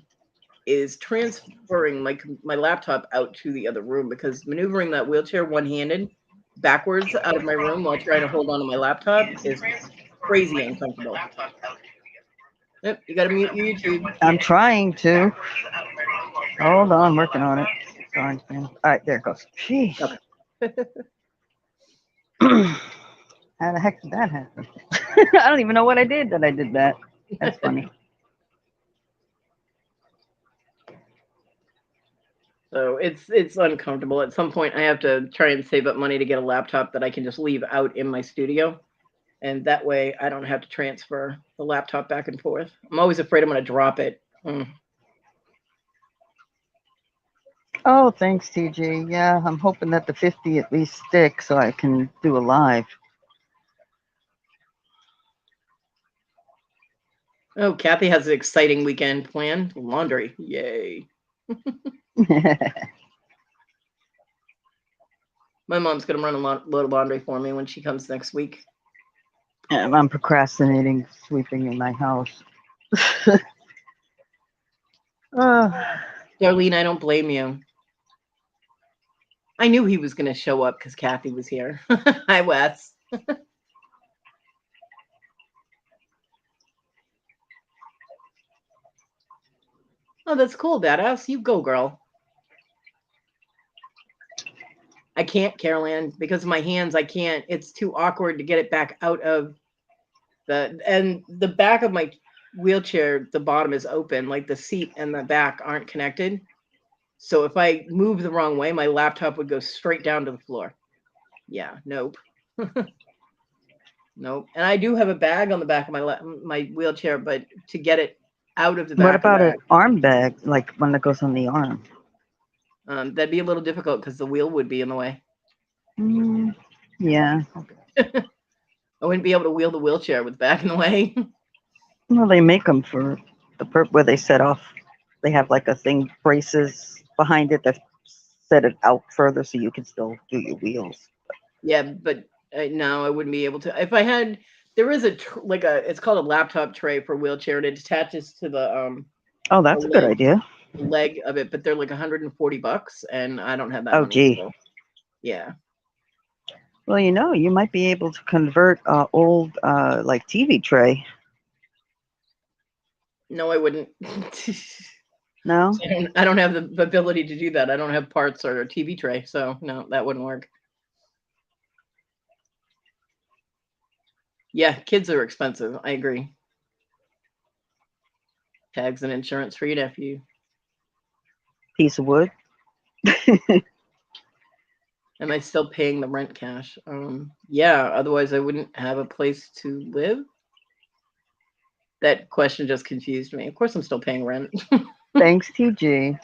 is transferring my laptop out to the other room, because maneuvering that wheelchair one-handed backwards out of my room while trying to hold on to my laptop is crazy uncomfortable. Yep, you got to mute your YouTube. I'm trying to. Hold on, I'm working on it. Darn thing. All right, there it goes. Jeez. Okay. How the heck did that happen? I don't even know what I did that I did that. That's funny. So it's uncomfortable. At some point, I have to try and save up money to get a laptop that I can just leave out in my studio, and that way I don't have to transfer the laptop back and forth. I'm always afraid I'm going to drop it. Oh, thanks, TG. Yeah, I'm hoping that the 50 at least sticks so I can do a live. Oh, Kathy has an exciting weekend planned. Laundry. Yay. My mom's going to run a load of laundry for me when she comes next week. I'm procrastinating sweeping in my house. Darlene, I don't blame you. I knew he was going to show up because Kathy was here. Hi, Wes. Oh, that's cool, badass. You go, girl. I can't, Carolyn, because of my hands. I can't. It's too awkward to get it back out of the back of my wheelchair. The bottom is open, like the seat and the back aren't connected. So if I move the wrong way, my laptop would go straight down to the floor. Yeah, nope. Nope. And I do have a bag on the back of my wheelchair, but to get it out of the back. What about an arm bag, like one that goes on the arm? That'd be a little difficult because the wheel would be in the way. Yeah. I wouldn't be able to wheel the wheelchair with the back in the way. Well, they make them for the where they set off. They have like a thing, braces behind it that set it out further so you can still do your wheels. Yeah, but no, I wouldn't be able to. If I had, there is it's called a laptop tray for wheelchair, and it attaches to the Oh, that's a good idea. Leg of it, but they're like $140, and I don't have that. Oh, gee. So, yeah. Well, you might be able to convert old like TV tray. No, I wouldn't. No? I don't have the ability to do that. I don't have parts or a TV tray, so no, that wouldn't work. Yeah, kids are expensive. I agree. Tags and insurance for your nephew. Piece of wood. Am I still paying the rent cash? Yeah, otherwise I wouldn't have a place to live. That question just confused me. Of course I'm still paying rent. Thanks, TG.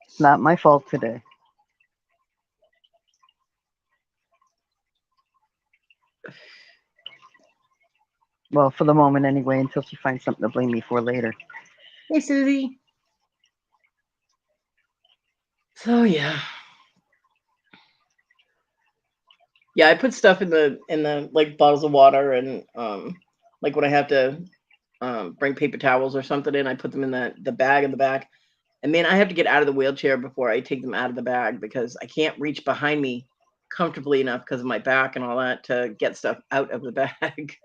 It's not my fault today. Well, for the moment anyway, until she finds something to blame me for later. Hey, Susie. So yeah. Yeah, I put stuff in the like bottles of water, and like when I have to bring paper towels or something in, I put them in the bag in the back. And man, I have to get out of the wheelchair before I take them out of the bag because I can't reach behind me comfortably enough because of my back and all that to get stuff out of the bag.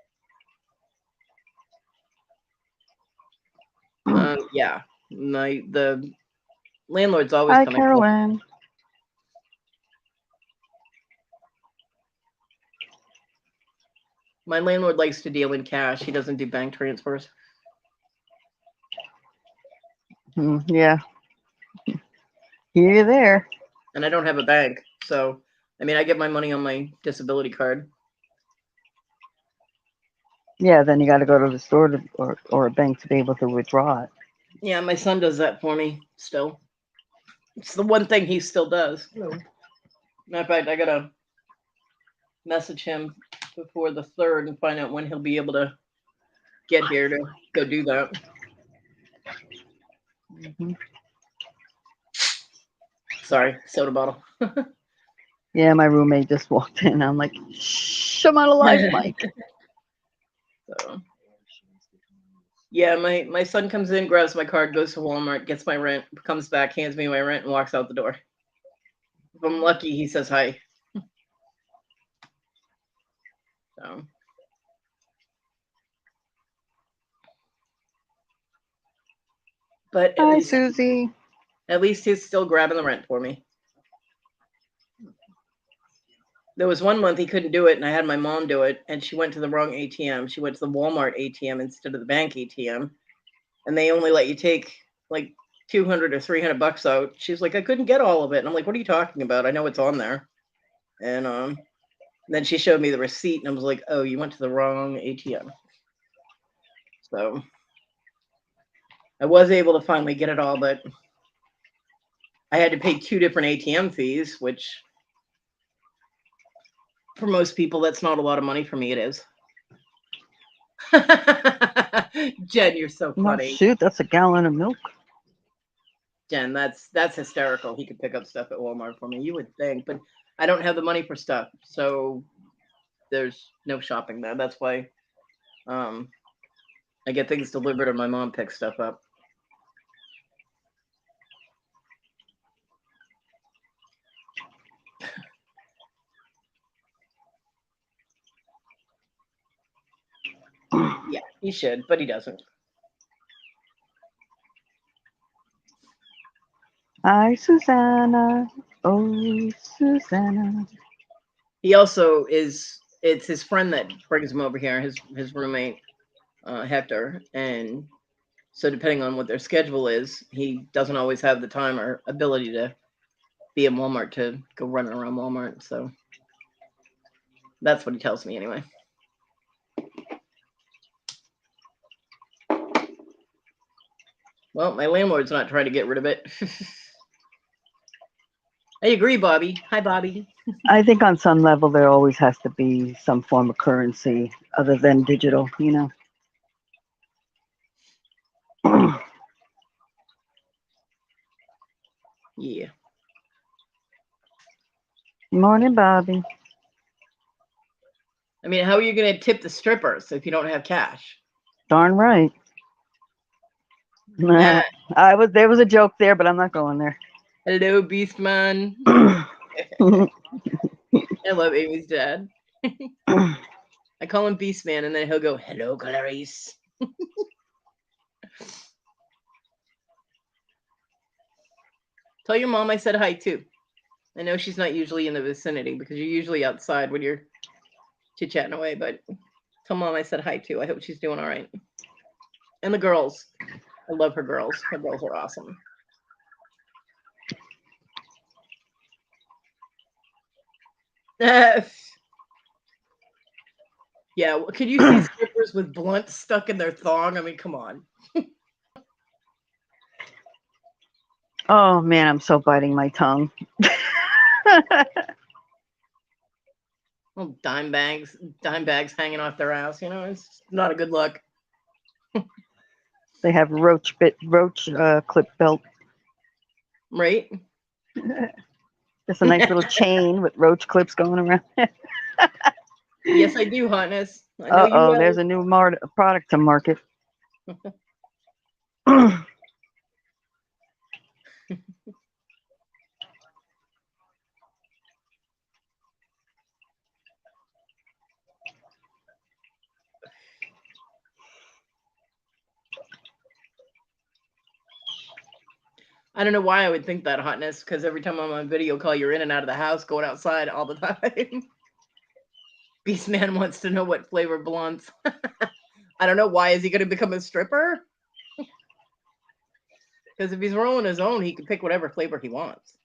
Yeah, the landlord's always Hi, coming. Carolyn. My landlord likes to deal in cash. He doesn't do bank transfers. Yeah. Here, there. And I don't have a bank, so I mean, I get my money on my disability card. Yeah, then you got to go to the store or a bank to be able to withdraw it. Yeah, my son does that for me still. It's the one thing he still does. Matter of fact, I gotta message him before the 3rd and find out when he'll be able to get here to go do that. Sorry, soda bottle. Yeah, my roommate just walked in. I'm like, shh, I'm on a live mic. So, yeah, my son comes in, grabs my card, goes to Walmart, gets my rent, comes back, hands me my rent, and walks out the door. If I'm lucky, he says hi. So. But Hi, Susie. At least he's still grabbing the rent for me. There was one month he couldn't do it, and I had my mom do it, and she went to the wrong ATM. She went to the Walmart ATM instead of the bank ATM, and they only let you take like 200 or 300 bucks out. She's like, I couldn't get all of it, and I'm like, what are you talking about? I know it's on there. And then she showed me the receipt, and I was like, oh, you went to the wrong ATM. So I was able to finally get it all, but I had to pay 2 different ATM fees, which for most people, that's not a lot of money. For me, it is. Jen, you're so No, funny. shoot, that's a gallon of milk. Jen, that's hysterical. He could pick up stuff at Walmart for me. You would think, but I don't have the money for stuff, so there's no shopping there. That's why I get things delivered or my mom picks stuff up. Yeah, he should, but he doesn't. Hi, Susanna. Oh, Susanna. He also is. It's his friend that brings him over here. His roommate, Hector, and so depending on what their schedule is, he doesn't always have the time or ability to be in Walmart to go running around Walmart. So that's what he tells me anyway. Well, my landlord's not trying to get rid of it. I agree, Bobby. Hi, Bobby. I think on some level there always has to be some form of currency other than digital, you know. Yeah. Morning, Bobby. I mean, how are you going to tip the strippers if you don't have cash? Darn right. Nah. There was a joke there, but I'm not going there. Hello, Beastman. I love Amy's dad. I call him Beastman, and then he'll go, hello, Clarice. Tell your mom I said hi, too. I know she's not usually in the vicinity because you're usually outside when you're chit-chatting away, but tell mom I said hi, too. I hope she's doing all right. And the girls. I love her girls. Her girls are awesome. Yeah, could you see strippers with blunts stuck in their thong? I mean, come on. Oh man, I'm so biting my tongue. Little dime bags hanging off their ass. You know, it's not a good look. They have roach clip belt. Right? Just a nice little chain with roach clips going around. Yes, I do, hotness. I know you Uh-oh, will. there's a new product to market. I don't know why I would think that, Hotness, because every time I'm on video call, you're in and out of the house, going outside all the time. Beastman wants to know what flavor blunts. I don't know. Why is he going to become a stripper? Because if he's rolling his own, he can pick whatever flavor he wants.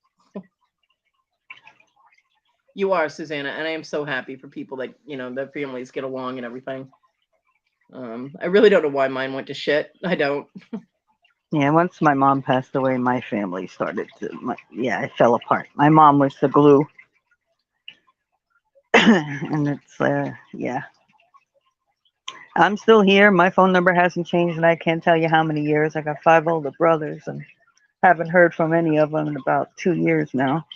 You are, Susanna, and I am so happy for people that, their families get along and everything. I really don't know why mine went to shit. I don't. Yeah, once my mom passed away, my family started to, it fell apart. My mom was the glue. And it's, yeah. I'm still here. My phone number hasn't changed, and I can't tell you how many years. I got 5 older brothers, and haven't heard from any of them in about 2 years now.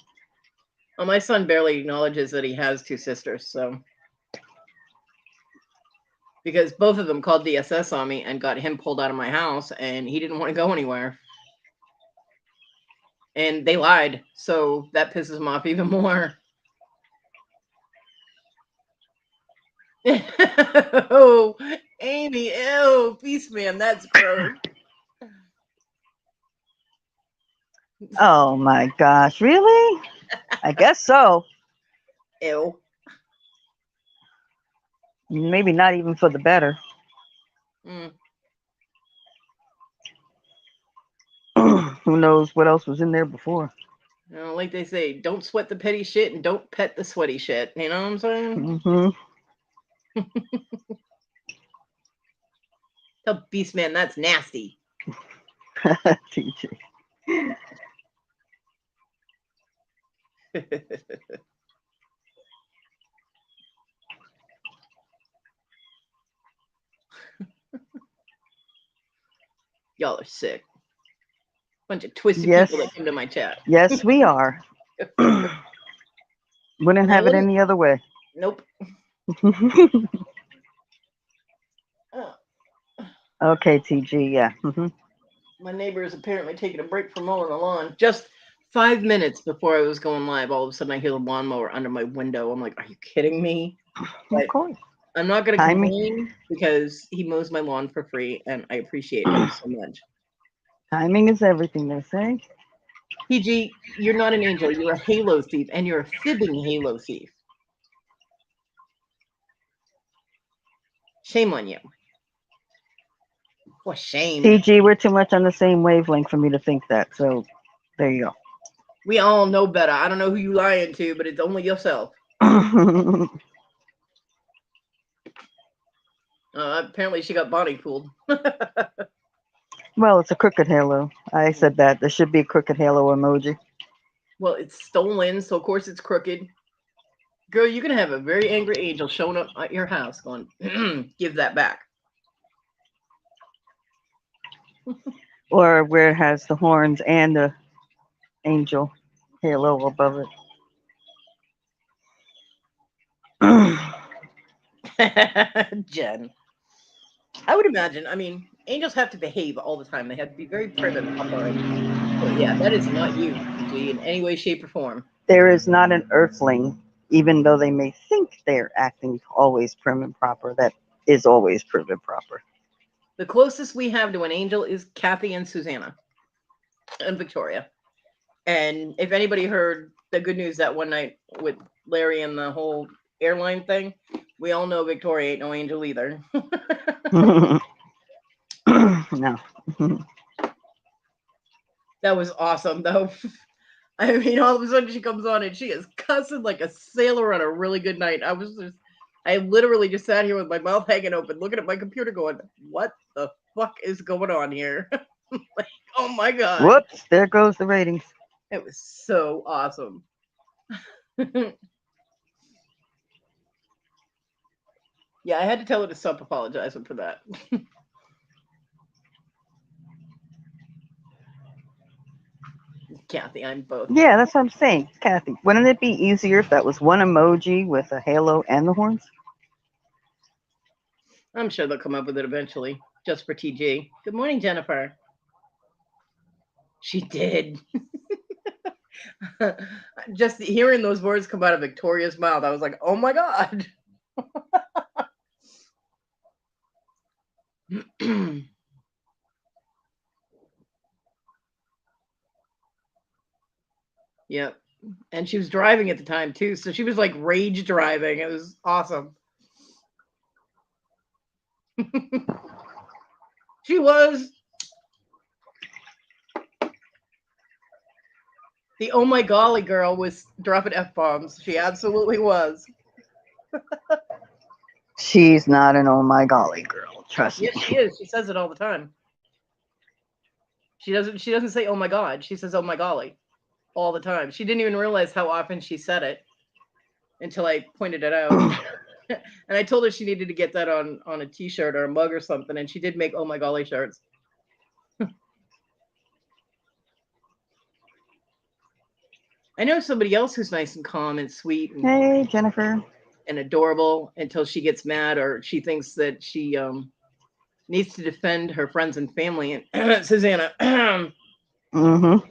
Well, my son barely acknowledges that he has 2 sisters, so. Because both of them called DSS on me and got him pulled out of my house, and he didn't want to go anywhere. And they lied, so that pisses him off even more. Oh, Amy, ew, Beastman, that's gross. Oh my gosh, really? I guess so. Ew. Maybe not even for the better. Mm. Who knows what else was in there before? Like they say, don't sweat the petty shit and don't pet the sweaty shit. You know what I'm saying? Mm-hmm. Tell Beastman that's nasty. TJ. Y'all are sick. Bunch of twisted Yes. people that come to my chat. Yes, we are. Wouldn't have it any other way. Nope. Oh. Okay, TG, yeah. Mm-hmm. My neighbor is apparently taking a break from mowing the lawn. Just 5 minutes before I was going live, all of a sudden I hear the lawnmower under my window. I'm like, are you kidding me? But Of course. I'm not going to Timing. complain because he mows my lawn for free, and I appreciate him so much. Timing is everything, they say. PG, you're not an angel. You're a Halo thief, and you're a fibbing Halo thief. Shame on you. What shame. TG, we're too much on the same wavelength for me to think that. So there you go. We all know better. I don't know who you lying to, but it's only yourself. Apparently she got body fooled. Well, it's a crooked halo. I said that. There should be a crooked halo emoji. Well, it's stolen, so of course it's crooked. Girl, you're going to have a very angry angel showing up at your house going, give that back. Or where it has the horns and the angel halo above it. Jen. I would imagine, angels have to behave all the time. They have to be very prim and proper. So yeah, that is not you, PG, in any way, shape, or form. There is not an earthling, even though they may think they're acting always prim and proper, that is always prim and proper. The closest we have to an angel is Kathy and Susanna and Victoria. And if anybody heard the good news that one night with Larry and the whole airline thing, we all know Victoria ain't no angel either. No. That was awesome, though. All of a sudden she comes on and she is cussing like a sailor on a really good night. I literally just sat here with my mouth hanging open, looking at my computer going, what the fuck is going on here? Like, oh my God. Whoops, there goes the ratings. It was so awesome. Yeah, I had to tell her to stop apologizing for that. Kathy, I'm both. Yeah, that's what I'm saying, Kathy. Wouldn't it be easier if that was one emoji with a halo and the horns? I'm sure they'll come up with it eventually, just for TG. Good morning, Jennifer. She did. Just hearing those words come out of Victoria's mouth, I was like, oh my God. Yep. And she was driving at the time too, so she was like rage driving. It was awesome. She was the oh my golly girl was dropping F bombs. She absolutely was. She's not an oh my golly girl. Trust me. Yes, she is. She says it all the time. She doesn't say oh my god. She says oh my golly all the time. She didn't even realize how often she said it until I pointed it out. And I told her she needed to get that on a t-shirt or a mug or something, and she did make oh my golly shirts. I know somebody else who's nice and calm and sweet Hey, Jennifer. and adorable until she gets mad or she thinks that she needs to defend her friends and family. And Susanna, Mm-hmm.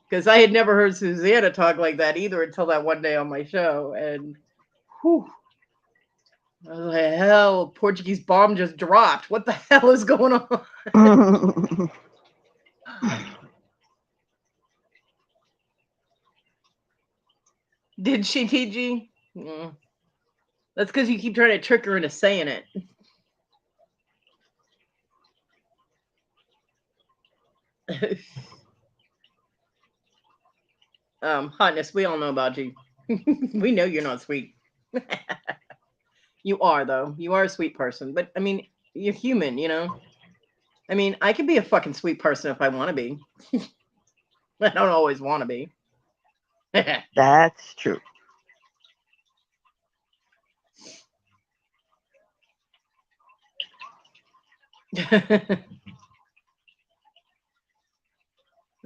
because I had never heard Susanna talk like that either until that one day on my show. And whew, I was like, hell, Portuguese bomb just dropped. What the hell is going on? Did she, TG? Mm. That's because you keep trying to trick her into saying it. Hotness, we all know about you. We know you're not sweet. You are, though. You are a sweet person. But, I mean, you're human, you know? I mean, I can be a fucking sweet person if I want to be. I don't always want to be. That's true.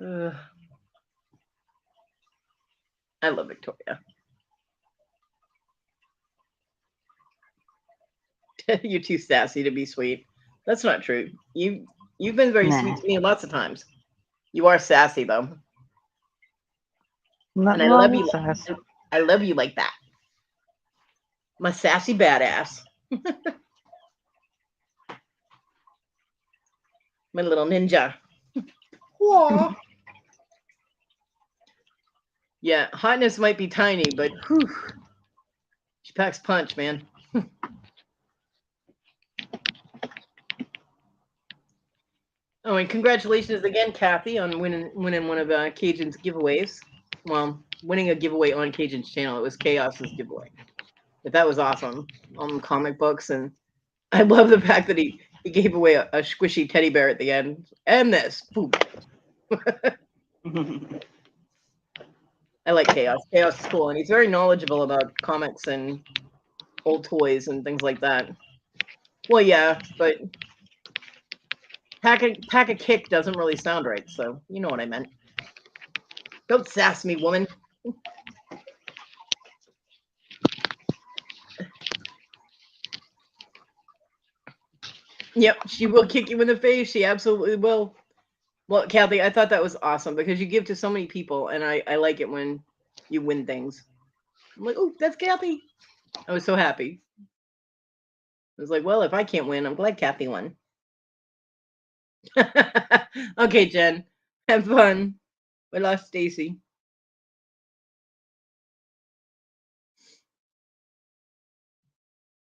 Ugh, I love Victoria. You're too sassy to be sweet. That's not true. You've been very Nah. sweet to me lots of times. You are sassy though, and Nothing I wrong love with you. sass. I love you like that. My sassy badass. My little ninja. Aw. Yeah, hotness might be tiny, but whew, she packs punch, man. Oh, and congratulations again, Kathy, on winning one of Cajun's giveaways. Well, winning a giveaway on Cajun's channel. It was Chaos's giveaway, but that was awesome. On comic books, and I love the fact that he gave away a squishy teddy bear at the end. And this, boom. I like Chaos. Chaos is cool, and he's very knowledgeable about comics and old toys and things like that. Well, yeah, but pack a kick doesn't really sound right, so you know what I meant. Don't sass me, woman. Yep, she will kick you in the face. She absolutely will. Well, Kathy, I thought that was awesome because you give to so many people, and I like it when you win things. I'm like, oh, that's Kathy. I was so happy. I was like, well, if I can't win, I'm glad Kathy won. Okay, Jen, have fun. We lost Stacy.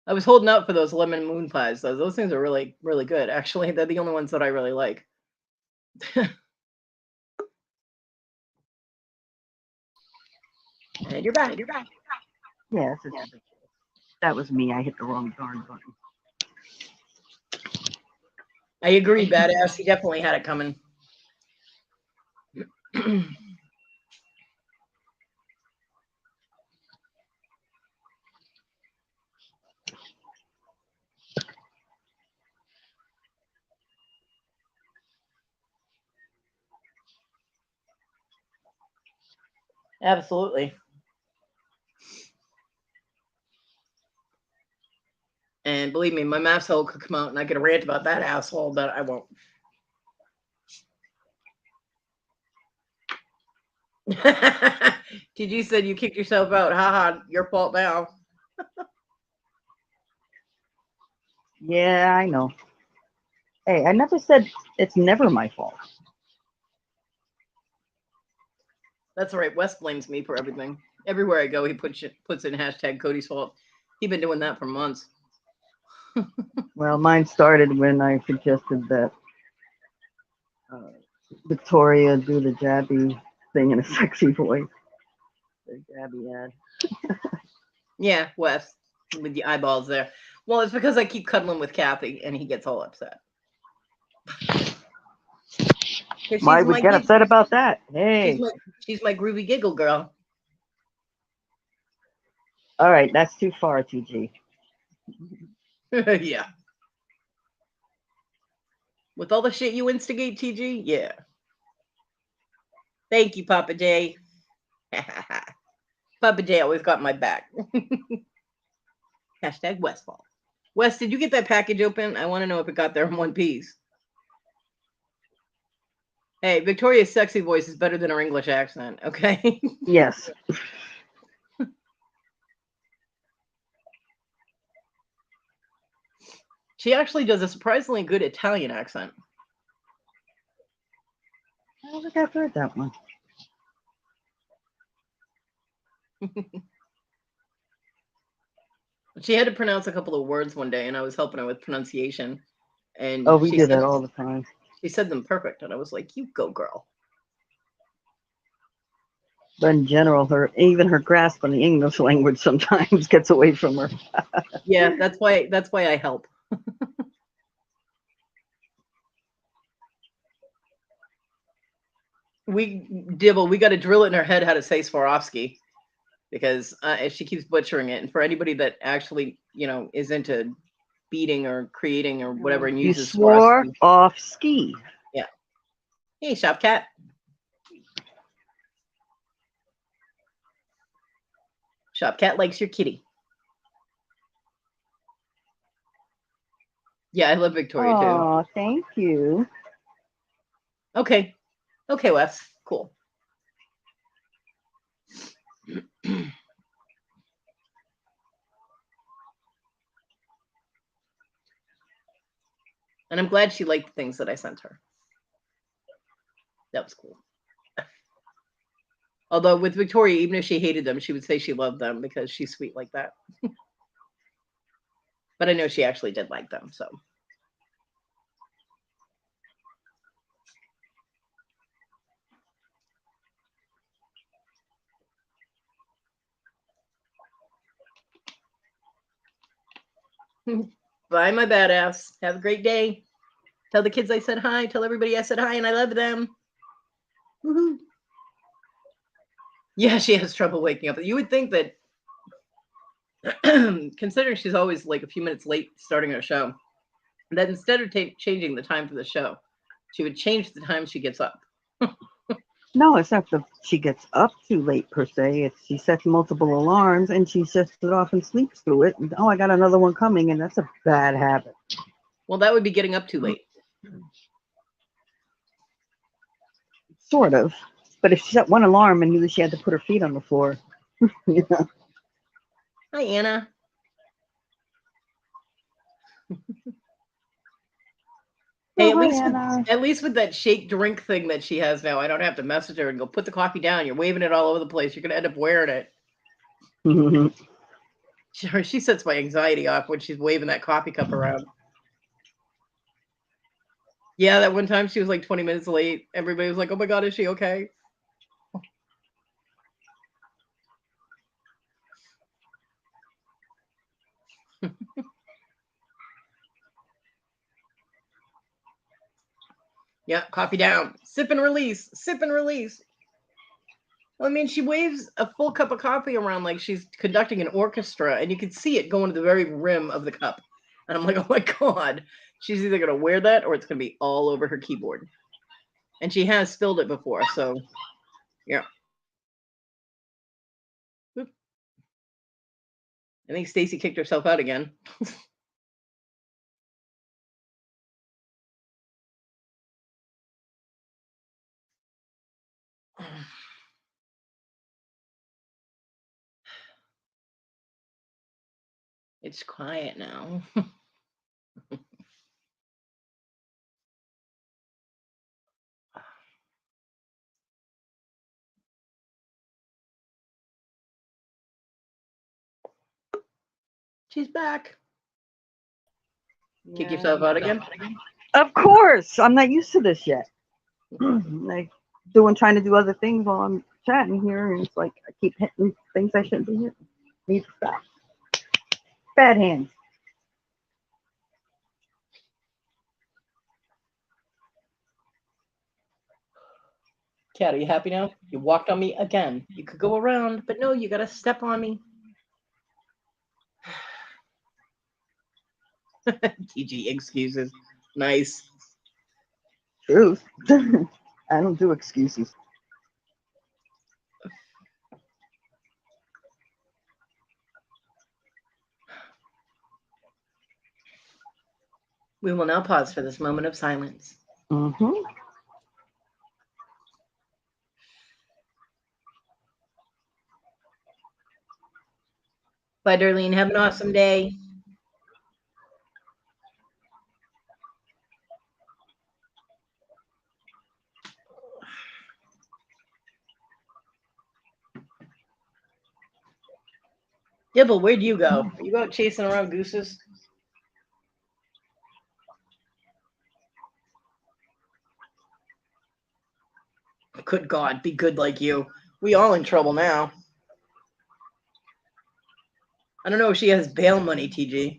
I was holding out for those lemon moon pies. Those things are really, really good. Actually, they're the only ones that I really like. And you're back. Yes, that was me. I hit the wrong darn button. I agree, badass. He definitely had it coming. Absolutely. And believe me, my maths hole could come out and I could rant about that asshole, but I won't. TG said you kicked yourself out. Haha, your fault now. Yeah, I know. Hey, I never said it's never my fault. That's all right. Wes blames me for everything. Everywhere I go, he puts in hashtag Cody's fault. He's been doing that for months. Well, mine started when I suggested that uh, Victoria do the Jabby thing in a sexy voice. The Jabby ad. Yeah, Wes, with the eyeballs there. Well, it's because I keep cuddling with Kathy, and he gets all upset. Because Why would get upset about that? she's Hey. my she's my groovy giggle girl. All right, that's too far, TG. Yeah. With all the shit you instigate, TG, yeah. Thank you, Papa J. Papa J always got my back. Hashtag Westfall. Wes, did you get that package open? I want to know if it got there in one piece. Hey, Victoria's sexy voice is better than her English accent, okay? Yes. She actually does a surprisingly good Italian accent. I don't think I've heard that one. She had to pronounce a couple of words one day, and I was helping her with pronunciation. Oh, And we do that all the time. she said them perfect, and I was like, "You go, girl." But in general, her grasp on the English language sometimes gets away from her. Yeah, that's why I help. We got to drill it in her head how to say Swarovski, because she keeps butchering it. And for anybody that actually, is into beating or creating or whatever and You uses swore Swarovski. off ski. Yeah. Hey, Shop Cat. Shop Cat likes your kitty. Yeah, I love Victoria too. Oh, thank you. Okay, Wes. Cool. And I'm glad she liked the things that I sent her. That was cool. Although with Victoria, even if she hated them, she would say she loved them because she's sweet like that. But I know she actually did like them, so. Bye, my badass. Have a great day. Tell the kids I said hi. Tell everybody I said hi and I love them. Woohoo. Yeah, she has trouble waking up. You would think that, considering she's always like a few minutes late starting her show, that instead of changing the time for the show, she would change the time she gets up. No, it's not that she gets up too late per se. It's she sets multiple alarms and she sets it off and sleeps through it. And, oh, I got another one coming, and that's a bad habit. Well, that would be getting up too late. Sort of. But if she set one alarm and knew that she had to put her feet on the floor, you know. Hi, Anna. Hey, Oh, hi, Anna. at least with that shake drink thing that she has now, I don't have to message her and go put the coffee down. You're waving it all over the place. You're gonna end up wearing it. She sets my anxiety off when she's waving that coffee cup around. Yeah, that one time she was like 20 minutes late. Everybody was like, "Oh my god, is she okay?" Yeah, coffee down. Sip and release. Sip and release. I mean, she waves a full cup of coffee around like she's conducting an orchestra, and you can see it going to the very rim of the cup. And I'm like, oh my god, she's either gonna wear that or it's gonna be all over her keyboard. And she has spilled it before, so yeah. Oop. I think Stacy kicked herself out again. It's quiet now. She's back. Kick Yeah. yourself out again? Of course. I'm not used to this yet. Like trying to do other things while I'm chatting here, and it's like I keep hitting things I shouldn't be hitting. Need to stop. Bad hands. Cat, are you happy now? You walked on me again. You could go around, but no, you gotta step on me. TG excuses. Nice. Truth. I don't do excuses. We will now pause for this moment of silence. Mm-hmm. Bye, Darlene. Have an awesome day. Dibble, where'd you go? Are you out chasing around gooses? Good God, be good like you. We all in trouble now. I don't know if she has bail money, TG.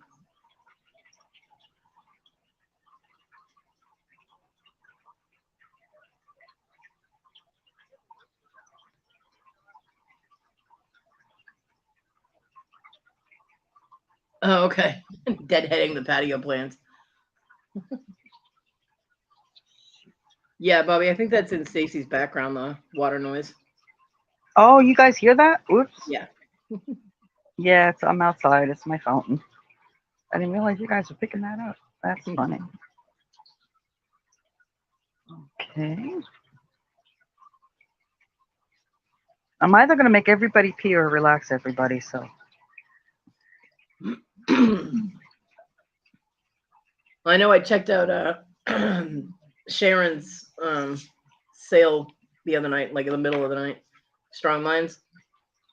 Oh, okay. Deadheading the patio plants. Yeah, Bobby, I think that's in Stacy's background, the water noise. Oh, you guys hear that? Oops. Yeah. Yeah, I'm outside. It's my fountain. I didn't realize you guys were picking that up. That's funny. Okay. I'm either going to make everybody pee or relax everybody, so. I know I checked out Sharon's sale the other night, like in the middle of the night, Strong Minds.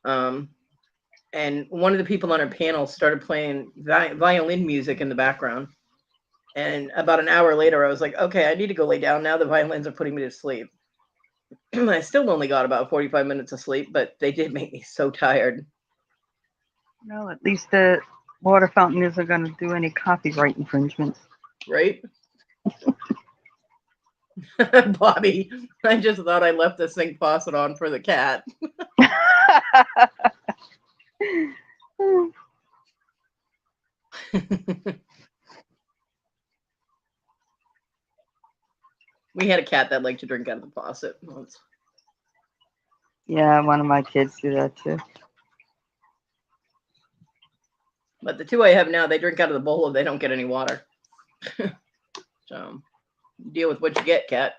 And one of the people on her panel started playing violin music in the background. And about an hour later, I was like, okay, I need to go lay down now. The violins are putting me to sleep. I still only got about 45 minutes of sleep, but they did make me so tired. Well, at least the water fountain isn't going to do any copyright infringements. Right? Bobby, I just thought I left the sink faucet on for the cat. We had a cat that liked to drink out of the faucet once. Yeah, one of my kids do that too. But the two I have now, they drink out of the bowl and they don't get any water. So deal with what you get, cat.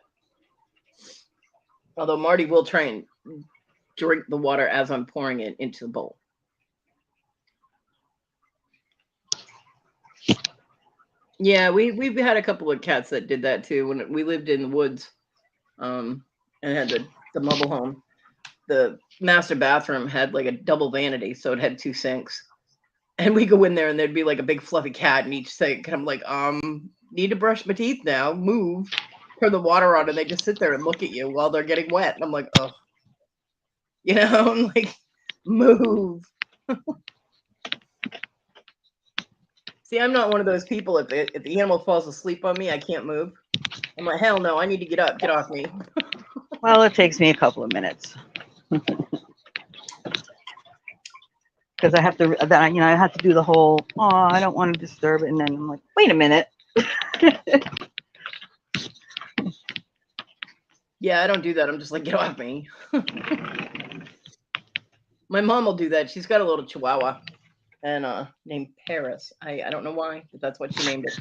Although Marty will try and drink the water as I'm pouring it into the bowl. Yeah, we've had a couple of cats that did that too when we lived in the woods, and had the mobile home. The master bathroom had like a double vanity, so it had two sinks. And we go in there and there'd be like a big fluffy cat in each sink. And I'm like, need to brush my teeth now, move, turn the water on, and they just sit there and look at you while they're getting wet. And I'm like, oh, I'm like, move. See, I'm not one of those people. If the animal falls asleep on me, I can't move. I'm like, hell no, I need to get up, get off me. Well, it takes me a couple of minutes. Because I have to, I have to do the whole, I don't want to disturb it. And then I'm like, wait a minute. Yeah, I don't do that. I'm just like, get off me. My mom will do that. She's got a little chihuahua and named Paris. I don't know why, but that's what she named it.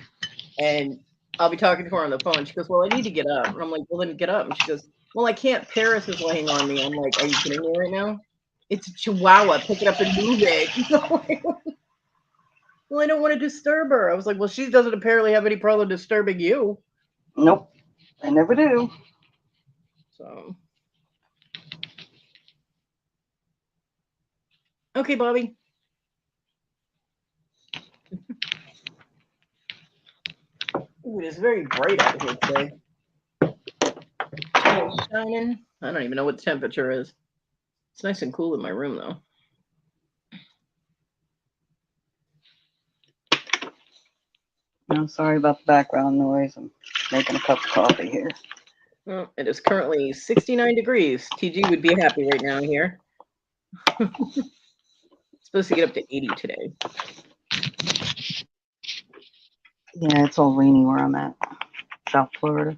And I'll be talking to her on the phone. She goes, well, I need to get up. And I'm like, well, then get up. And she goes, well, I can't. Paris is laying on me. I'm like, are you kidding me right now? It's a chihuahua. Pick it up and move it. Well, I don't want to disturb her. I was like, well, she doesn't apparently have any problem disturbing you. Nope, I never do. So, okay, Bobby. it's very bright out here today. Sun's shining. I don't even know what the temperature is. It's nice and cool in my room, though. I'm sorry about the background noise. I'm making a cup of coffee here. Well, it is currently 69 degrees. TG would be happy right now here. It's supposed to get up to 80 today. Yeah, it's all rainy where I'm at, South Florida.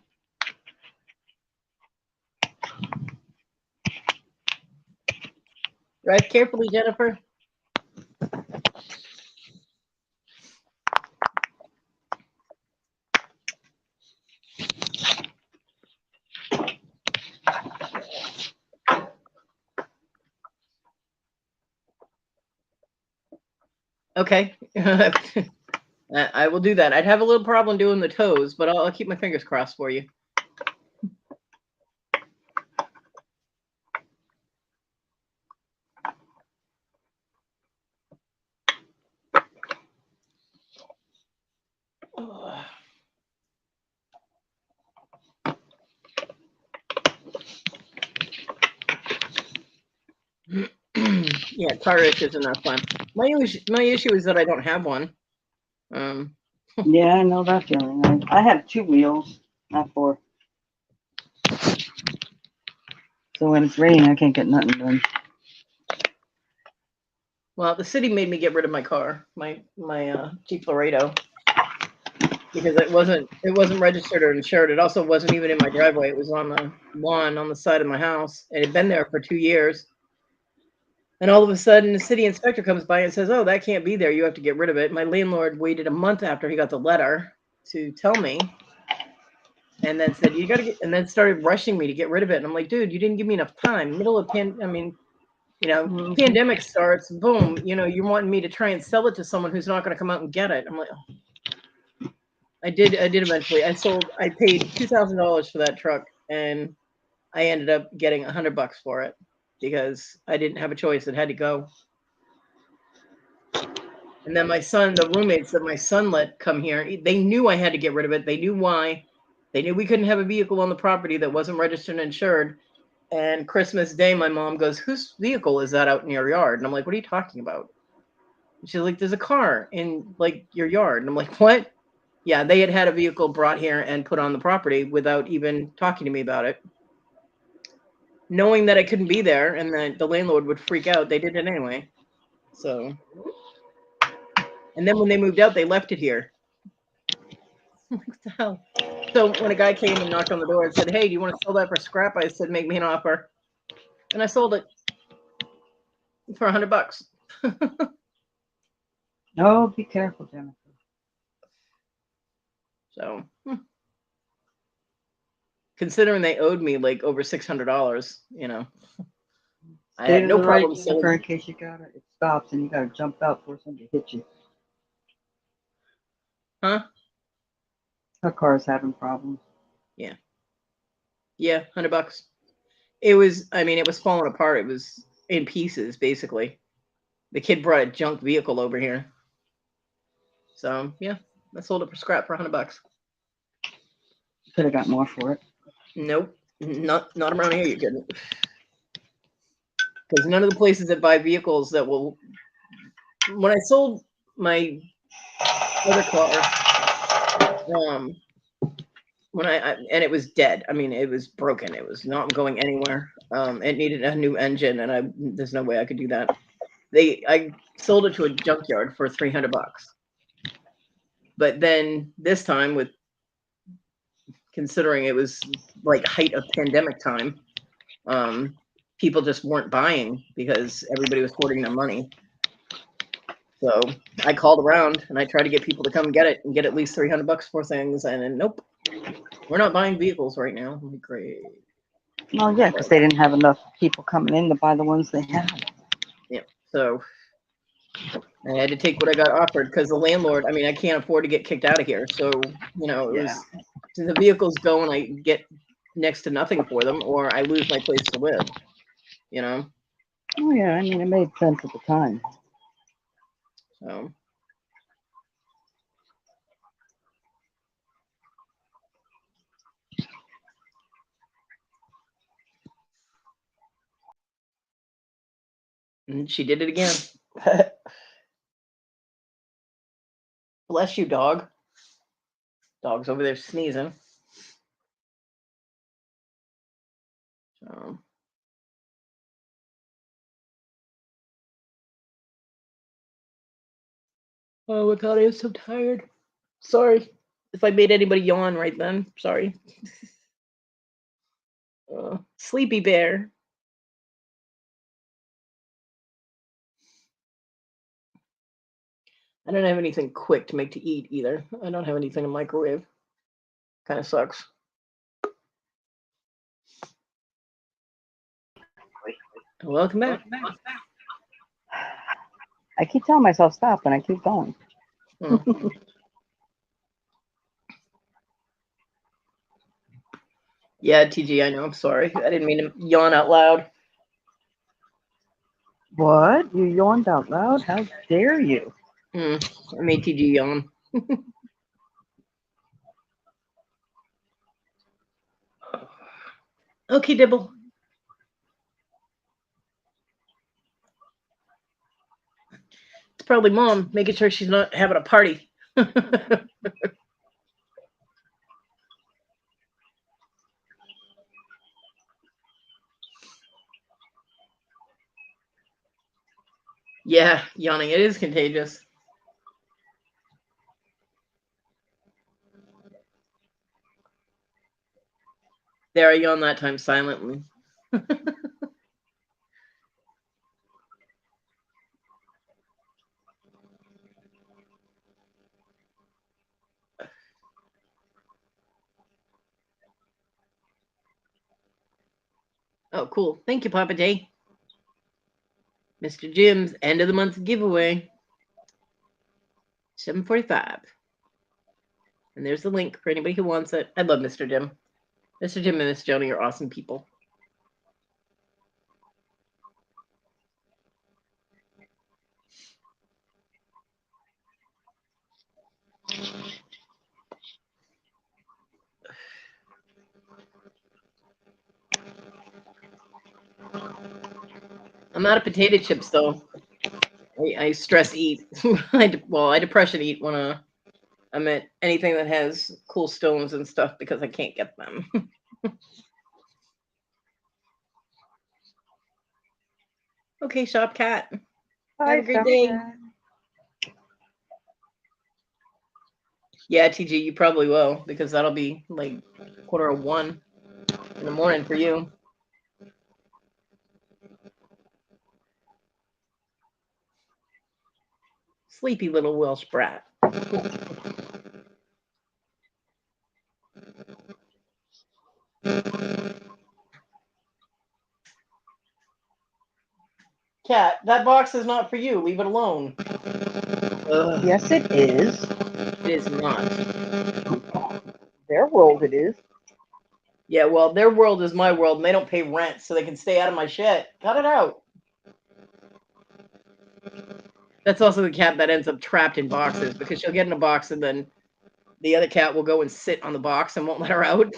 Drive carefully, Jennifer. Okay. I will do that. I'd have a little problem doing the toes, but I'll keep my fingers crossed for you. Yeah, car issues are not fun. My issue is that I don't have one. Yeah, I know that feeling. I have 2 wheels, not 4. So when it's raining, I can't get nothing done. Well, the city made me get rid of my car, my Jeep Laredo, because it wasn't registered or insured. It also wasn't even in my driveway. It was on the lawn on the side of my house. It had been there for 2 years. And all of a sudden, the city inspector comes by and says, "Oh, that can't be there. You have to get rid of it." My landlord waited a month after he got the letter to tell me, and then said, "You got to get," and then started rushing me to get rid of it. And I'm like, "Dude, you didn't give me enough time. Middle of pandemic starts, boom, you're wanting me to try and sell it to someone who's not going to come out and get it." I'm like, oh. I did eventually. I paid $2,000 for that truck, and I ended up getting $100 for it because I didn't have a choice. It had to go. And then my son, the roommates that my son let come here, they knew I had to get rid of it. They knew why. They knew we couldn't have a vehicle on the property that wasn't registered and insured. And Christmas Day, my mom goes, "Whose vehicle is that out in your yard?" And I'm like, "What are you talking about?" And she's like, "There's a car in like your yard." And I'm like, "What?" Yeah, they had a vehicle brought here and put on the property without even talking to me about it. Knowing that I couldn't be there and that the landlord would freak out, they did it anyway. So, and then when they moved out, they left it here. What the hell? So when a guy came and knocked on the door and said, "Hey, do you want to sell that for scrap?" I said, "Make me an offer." And I sold it for $100. Oh, be careful, Jennifer. So, considering they owed me like over $600, I had no problem Jennifer, in case you got it. It stops and you got to jump out before somebody hits you. Huh? Her car's having problems. Yeah. Yeah, $100. It was falling apart. It was in pieces, basically. The kid brought a junk vehicle over here. So, yeah, I sold it for scrap for $100. Could have got more for it. Nope. Not around here, you couldn't. Because none of the places that buy vehicles that will. When I sold my other car, and it was dead. I mean, it was broken. It was not going anywhere. It needed a new engine, and there's no way I could do that. I sold it to a junkyard for $300. But then this time, with considering it was like height of pandemic time, people just weren't buying because everybody was hoarding their money. So I called around and I tried to get people to come get it and get at least $300 for things. And then, nope, we're not buying vehicles right now. I'm like, great. Well, yeah, because they didn't have enough people coming in to buy the ones they had. Yeah. So I had to take what I got offered because the landlord, I can't afford to get kicked out of here. So, it was the vehicles go and I get next to nothing for them, or I lose my place to live, Oh, yeah, it made sense at the time. So, And she did it again. Bless you, dog. Dog's over there sneezing. So. Oh my god, I am so tired. Sorry if I made anybody yawn right then. Sorry. Sleepy bear. I don't have anything quick to make to eat either. I don't have anything in microwave. Kind of sucks. Welcome back. I keep telling myself stop, and I keep going. Yeah, TG, I know. I'm sorry. I didn't mean to yawn out loud. What? You yawned out loud? How dare you? I made TG yawn. Okay, Dibble. It's probably Mom making sure she's not having a party. Yeah, yawning. It is contagious. There, I yawned that time silently. Oh, cool. Thank you, Papa J. Mr. Jim's end of the month giveaway. 7:45. And there's the link for anybody who wants it. I love Mr. Jim. Mr. Jim and Miss Joni are awesome people. I'm out of potato chips, though. I stress eat. I depression eat when I'm at anything that has cool stones and stuff because I can't get them. Okay, Shop Cat. Bye, Have a great day. Yeah, TG, you probably will because that'll be like 1:15 in the morning for you. Sleepy little Welsh brat. Cat, that box is not for you. Leave it alone. Ugh. Yes, it is. It is not. Their world it is. Yeah, well, their world is my world, and they don't pay rent, so they can stay out of my shit. Cut it out. That's also the cat that ends up trapped in boxes because she'll get in a box and then the other cat will go and sit on the box and won't let her out.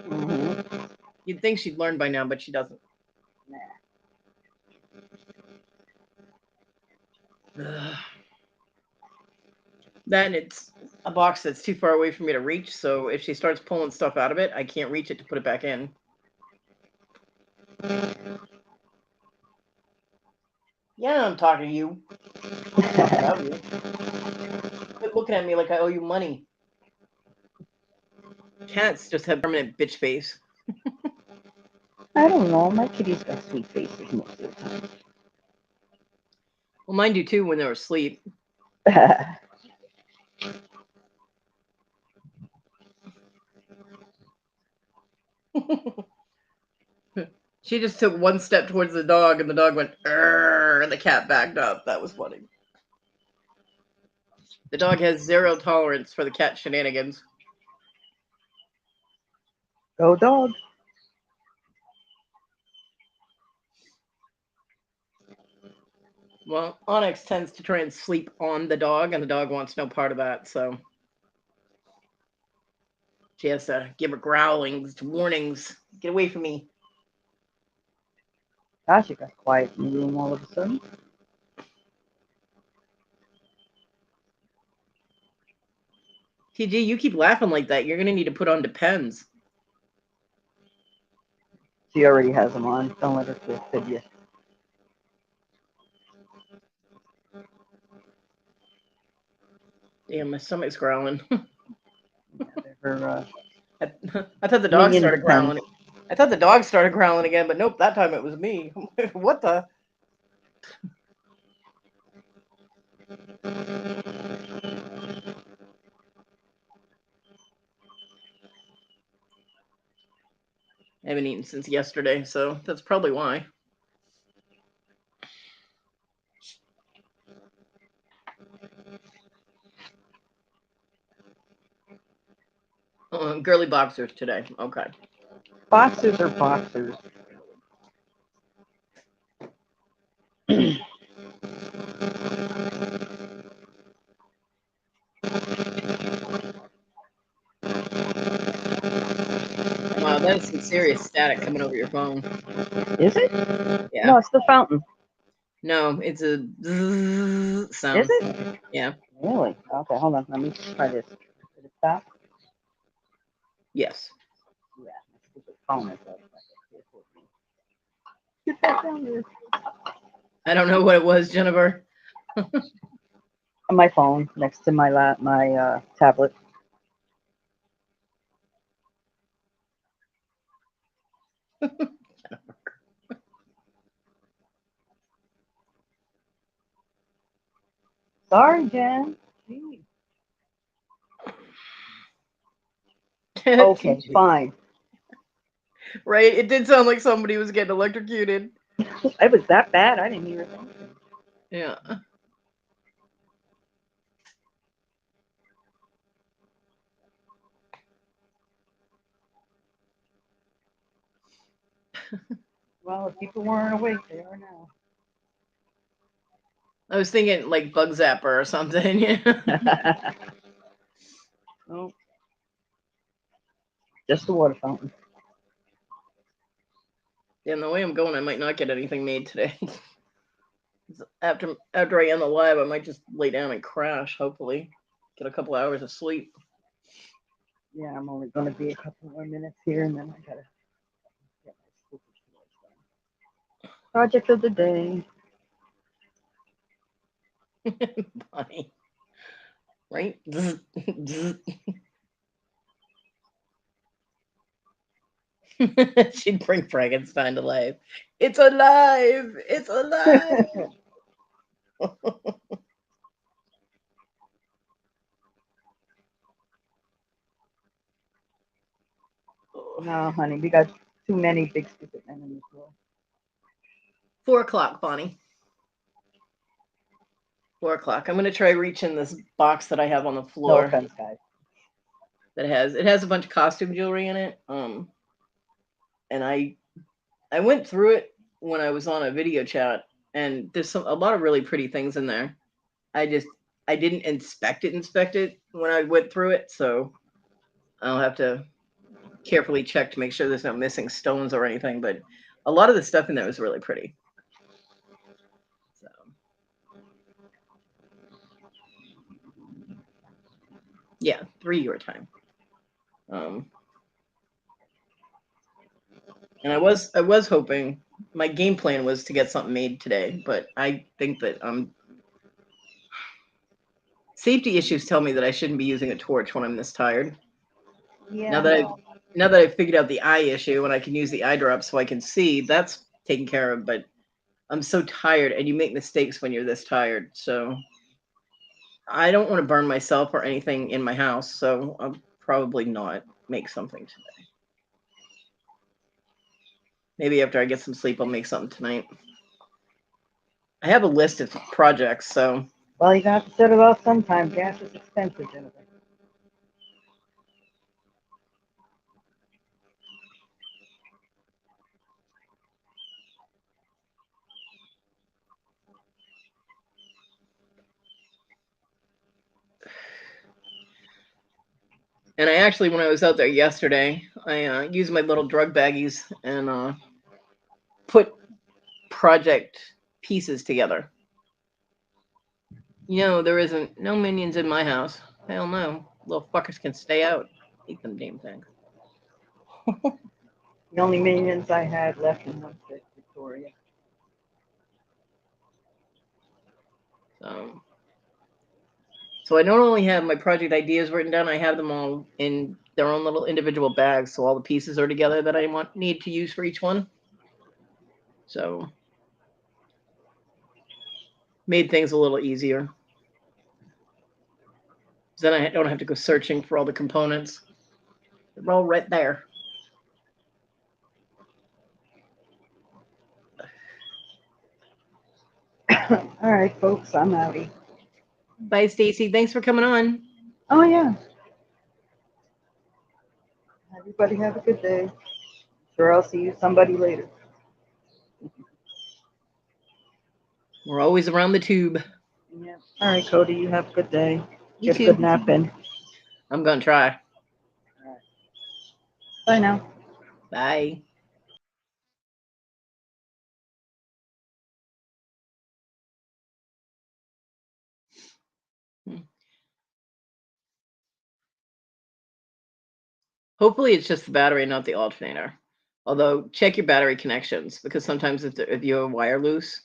Mm-hmm. You'd think she'd learn by now, but she doesn't. Ugh. Then it's a box that's too far away for me to reach, so if she starts pulling stuff out of it, I can't reach it to put it back in. Yeah, I'm talking to you. I'm talking about you. Quit looking at me like I owe you money. Cats just have permanent bitch face. I don't know. My kitty's got sweet faces most of the time. Well, mine do too when they're asleep. She just took one step towards the dog, and the dog went, "Arr," and the cat backed up. That was funny. The dog has zero tolerance for the cat shenanigans. Go dog. Well, Onyx tends to try and sleep on the dog, and the dog wants no part of that, so she has to give her growlings, warnings. Get away from me. Gosh, it got quiet in the room all of a sudden. TG, you keep laughing like that. You're gonna need to put on Depends. She already has them on. Don't let her fib you. Damn, my stomach's growling. Her I thought the dog minion started Depends. growling. I thought the dog started growling again, but nope, that time it was me. What the? I haven't eaten since yesterday, so that's probably why. Girly boxers today. Okay. Boxers are boxers. Wow, that is some serious static coming over your phone. Is it? Yeah. No, it's the fountain. No, it's a zzz sound. Is it? Yeah. Really? Okay, hold on. Let me try this. Did it stop? Yes. Yeah, my stupid phone is up. Get that down there. I don't know what it was, Jennifer. My phone next to my tablet. Sorry, Jen. Jeez. Okay, fine. Right? It did sound like somebody was getting electrocuted. It was that bad. I didn't hear it. Yeah. Well, if people weren't awake, they are now. I was thinking like Bug Zapper or something. Oh, just the water fountain. Yeah, the way I'm going, I might not get anything made today. after I end the live, I might just lay down and crash. Hopefully, get a couple hours of sleep. Yeah, I'm only going to be a couple more minutes here, and then I gotta get my stupid floors done. Project of the day. Bye. Right? She'd bring Frankenstein to life. It's alive! It's alive! No, honey, we got too many big stupid men in this world. 4 o'clock, Bonnie. 4 o'clock. I'm gonna try reaching this box that I have on the No floor. offense, guys. That has a bunch of costume jewelry in it. And I went through it when I was on a video chat, and there's a lot of really pretty things in there. I didn't inspect it when I went through it, so I'll have to carefully check to make sure there's no missing stones or anything. But a lot of the stuff in there was really pretty. So yeah, 3 your time. And I was hoping, my game plan was to get something made today, but I think that safety issues tell me that I shouldn't be using a torch when I'm this tired. Yeah. Now that I've figured out the eye issue and I can use the eye drop so I can see, that's taken care of. But I'm so tired, and you make mistakes when you're this tired. So I don't want to burn myself or anything in my house. So I'll probably not make something today. Maybe after I get some sleep, I'll make something tonight. I have a list of projects, so. Well, you have to set it off sometime. Gas is expensive, Jennifer. And I actually, when I was out there yesterday, I used my little drug baggies and put project pieces together. There isn't no minions in my house. Hell no. Little fuckers can stay out. Eat them damn things. The only minions I had left in one set, Victoria. So I don't only have my project ideas written down, I have them all in their own little individual bags, so all the pieces are together that I need to use for each one. So made things a little easier. Then I don't have to go searching for all the components. They're all right there. All right, folks, I'm outie. Bye, Stacy. Thanks for coming on. Oh, yeah. Everybody have a good day. Sure, I'll see you somebody later. We're always around the tube. Yeah. All right, Kodi, you have a good day. You Get too. a good nap in. I'm going to try. All right. Bye now. Bye. Hopefully it's just the battery, not the alternator. Although, check your battery connections, because sometimes if you have a wire loose,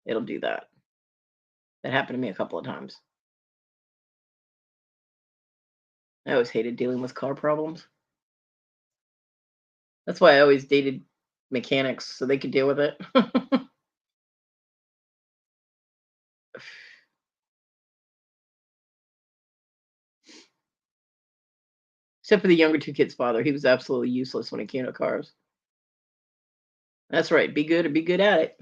it'll do that. That happened to me a couple of times. I always hated dealing with car problems. That's why I always dated mechanics, so they could deal with it. Except for the younger two kids' father. He was absolutely useless when it came to cars. That's right. Be good or be good at it.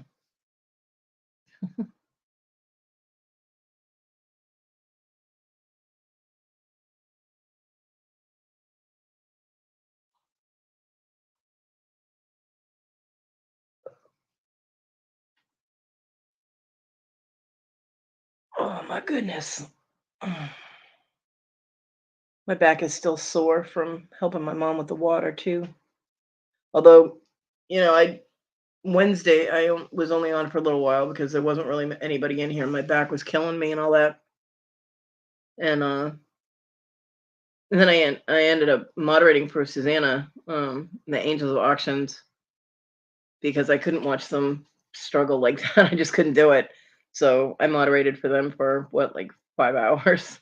Oh, my goodness. My back is still sore from helping my mom with the water, too. Although, Wednesday, I was only on for a little while because there wasn't really anybody in here. My back was killing me and all that. And then I ended up moderating for Susanna, the Angels of Auctions, because I couldn't watch them struggle like that. I just couldn't do it. So I moderated for them for like 5 hours.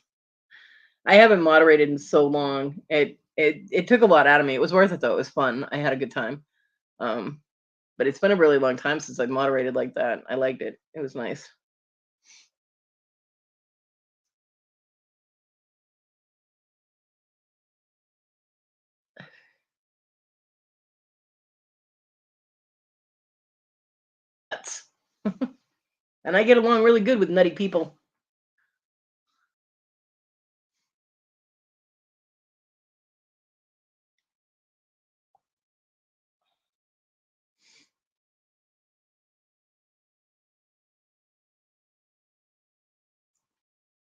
I haven't moderated in so long. It took a lot out of me. It was worth it though. It was fun. I had a good time. But it's been a really long time since I moderated like that. I liked it. It was nice. And I get along really good with nutty people.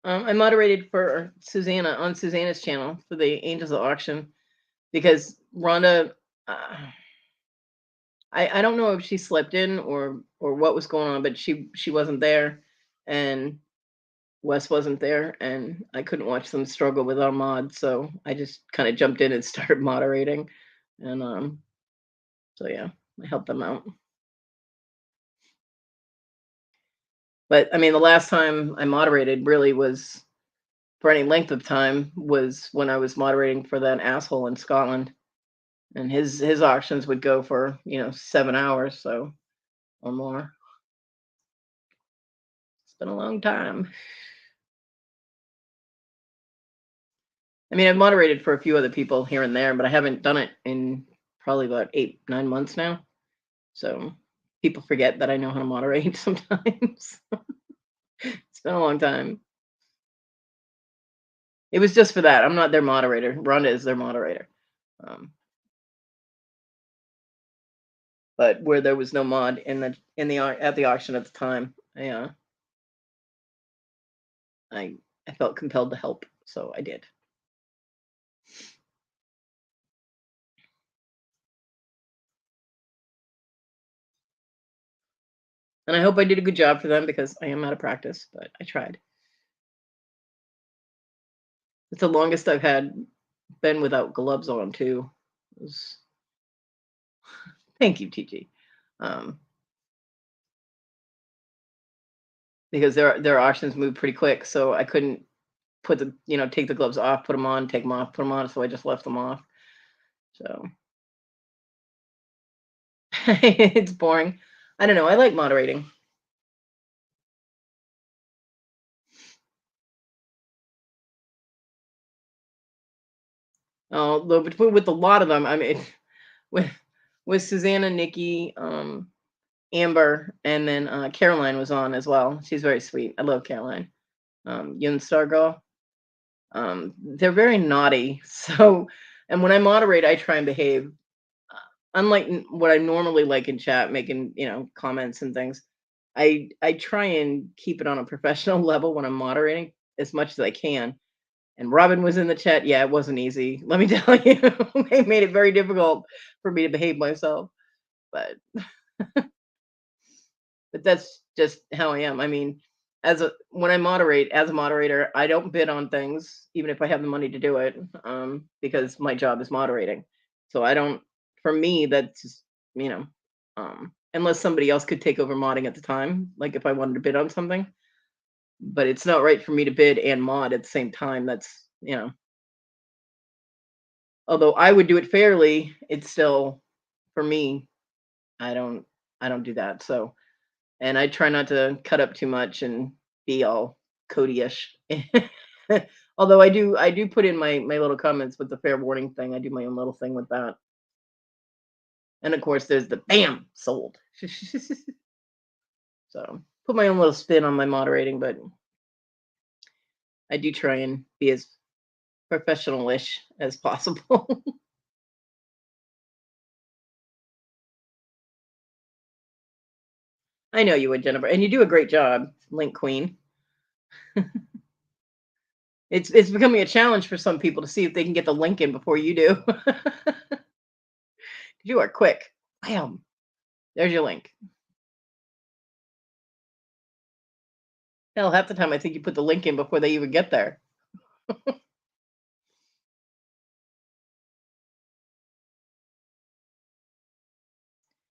I moderated for Susanna on Susanna's channel for the Angels of Auction because Rhonda, I don't know if she slept in or what was going on, but she wasn't there, and Wes wasn't there, and I couldn't watch them struggle with our mod, so I just kind of jumped in and started moderating, and so yeah, I helped them out. But I mean, the last time I moderated really was for any length of time was when I was moderating for that asshole in Scotland, and his auctions would go for 7 hours or more. It's been a long time. I mean, I've moderated for a few other people here and there, but I haven't done it in probably about 8-9 months now. So people forget that I know how to moderate sometimes. It's been a long time. It was just for that. I'm not their moderator. Rhonda is their moderator. But where there was no mod at the auction at the time, I felt compelled to help, so I did. And I hope I did a good job for them because I am out of practice, but I tried. It's the longest I've had been without gloves on too. It was- Thank you, TG. Um, because their options move pretty quick, so I couldn't put the take the gloves off, put them on, take them off, put them on. So I just left them off. So it's boring. I don't know. I like moderating. Though between with a lot of them, I mean, with Susanna, Nikki, Amber, and then Caroline was on as well. She's very sweet. I love Caroline. Yun Star Girl. They're very naughty. So, and when I moderate, I try and behave. Unlike what I normally like in chat, making comments and things, I try and keep it on a professional level when I'm moderating as much as I can. And Robin was in the chat. Yeah, it wasn't easy. Let me tell you, they made it very difficult for me to behave myself. But that's just how I am. I mean, when I moderate as a moderator, I don't bid on things, even if I have the money to do it, because my job is moderating. So I don't. For me, that's just, unless somebody else could take over modding at the time, like if I wanted to bid on something. But it's not right for me to bid and mod at the same time. That's although I would do it fairly, it's still for me. I don't. I don't do that. So and I try not to cut up too much and be all Kodi-ish. Although I do put in my little comments with the fair warning thing. I do my own little thing with that. And of course there's the bam sold. So put my own little spin on my moderating, but I do try and be as professional-ish as possible. I know you would, Jennifer, and you do a great job, Link Queen. It's becoming a challenge for some people to see if they can get the link in before you do. You are quick. Bam. There's your link. Hell, half the time I think you put the link in before they even get there.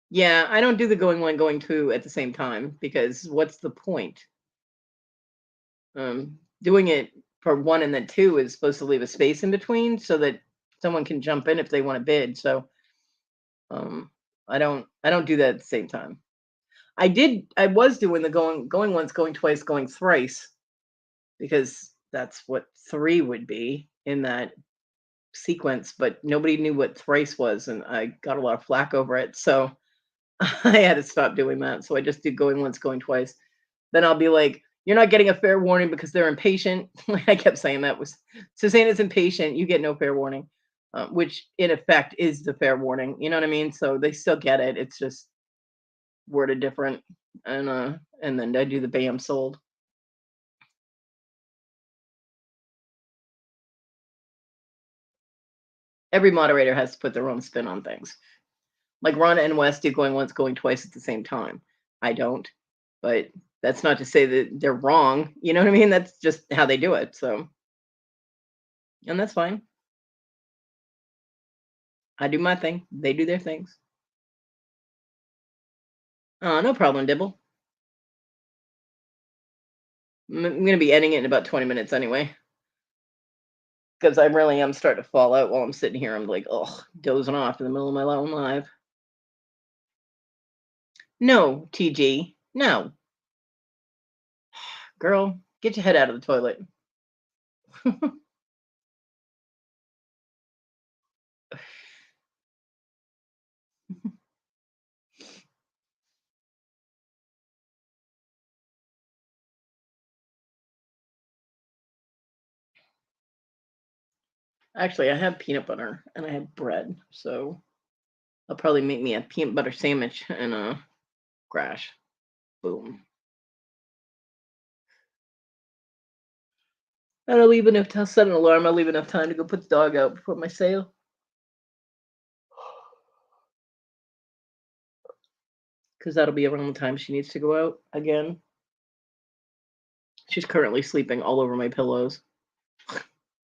Yeah, I don't do the going one, going two at the same time because what's the point? Doing it for one and then two is supposed to leave a space in between so that someone can jump in if they want to bid. So I don't do that at the same time. I was doing the going once, going twice, going thrice because that's what three would be in that sequence, but nobody knew what thrice was, and I got a lot of flack over it. So I had to stop doing that. So I just do going once, going twice. Then I'll be like, "You're not getting a fair warning because they're impatient." I kept saying that was Susanna's impatient. You get no fair warning, which in effect is the fair warning. You know what I mean? So they still get it. It's just worded different, and then I do the bam sold. Every moderator has to put their own spin on things. Like Rana and West do going once, going twice at the same time. I don't, but that's not to say that they're wrong. You know what I mean? That's just how they do it. So, and that's fine. I do my thing. They do their things. No problem, Dibble. I'm gonna be ending it in about 20 minutes anyway, because I really am starting to fall out while I'm sitting here. I'm like, oh, dozing off in the middle of my own live. No, TG, no, girl, get your head out of the toilet. Actually, I have peanut butter and I have bread, so I'll probably make me a peanut butter sandwich and a crash. Boom. And I'll leave enough time. Set an alarm. I'll leave enough time to go put the dog out before my sale. because that'll be around the time she needs to go out again. She's currently sleeping all over my pillows.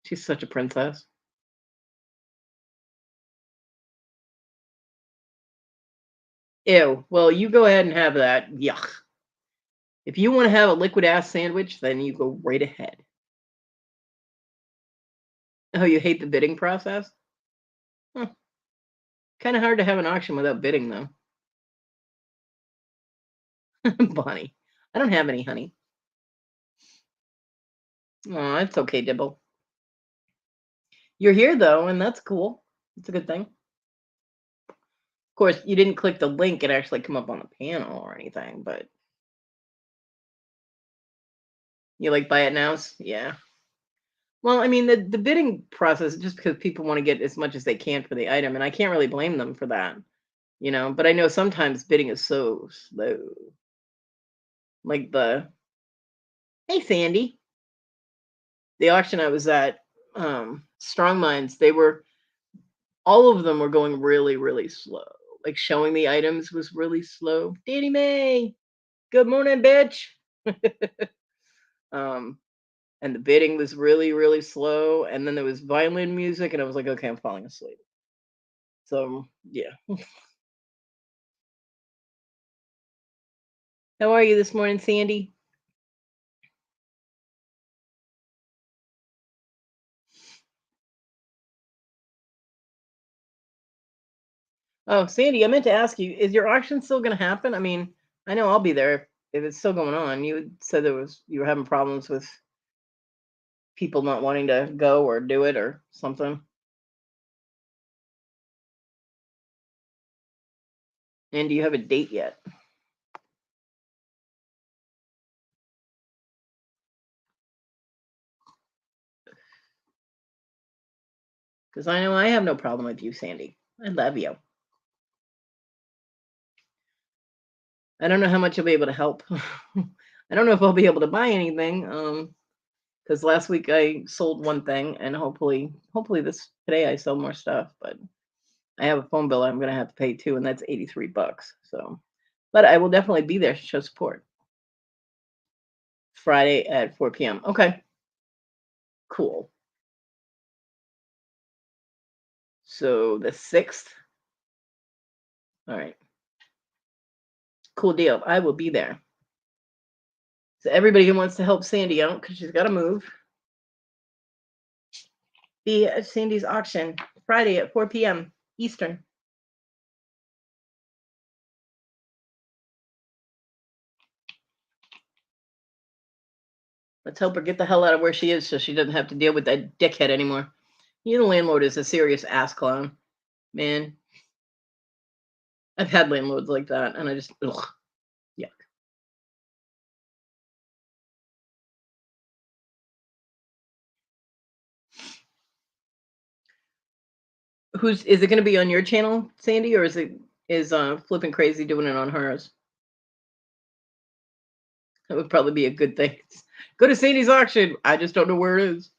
She's such a princess. Ew. Well, you go ahead and have that. Yuck. If you want to have a liquid ass sandwich, then you go right ahead. Oh, you hate the bidding process? Huh. Kind of hard to have an auction without bidding, though. Bonnie. I don't have any honey. Oh, it's okay, Dibble. You're here, though, and that's cool. It's a good thing. Of course, you didn't click the link and actually come up on the panel or anything, but you like buy it now? Yeah. Well, I mean, the bidding process is just because people want to get as much as they can for the item, and I can't really blame them for that, but I know sometimes bidding is so slow. Like hey, Sandy, the auction I was at, Strong Minds, all of them were going really, really slow. Like showing the items was really slow. Danny May, good morning, bitch. um, and the bidding was really, really slow. And then there was violin music, and I was like, okay, I'm falling asleep. So yeah. How are you this morning, Sandy? Oh, Sandy, I meant to ask you, is your auction still going to happen? I mean, I know I'll be there if it's still going on. You said you were having problems with people not wanting to go or do it or something. And do you have a date yet? Because I know I have no problem with you, Sandy. I love you. I don't know how much you'll be able to help. I don't know if I'll be able to buy anything. Because last week I sold one thing, and hopefully today I sell more stuff. But I have a phone bill I'm gonna have to pay too, and that's $83. So, but I will definitely be there to show support. Friday at 4 p.m. Okay, cool. So the 6th. All right, cool deal. I will be there. So everybody who wants to help Sandy out because she's got to move, be at Sandy's auction Friday at 4 p.m. Eastern. Let's help her get the hell out of where she is so she doesn't have to deal with that dickhead anymore. The landlord is a serious ass clown. Man, I've had landlords like that, and I just, ugh, yuck. Is it going to be on your channel, Sandy, or is Flipping Crazy doing it on hers? That would probably be a good thing. Go to Sandy's auction. I just don't know where it is.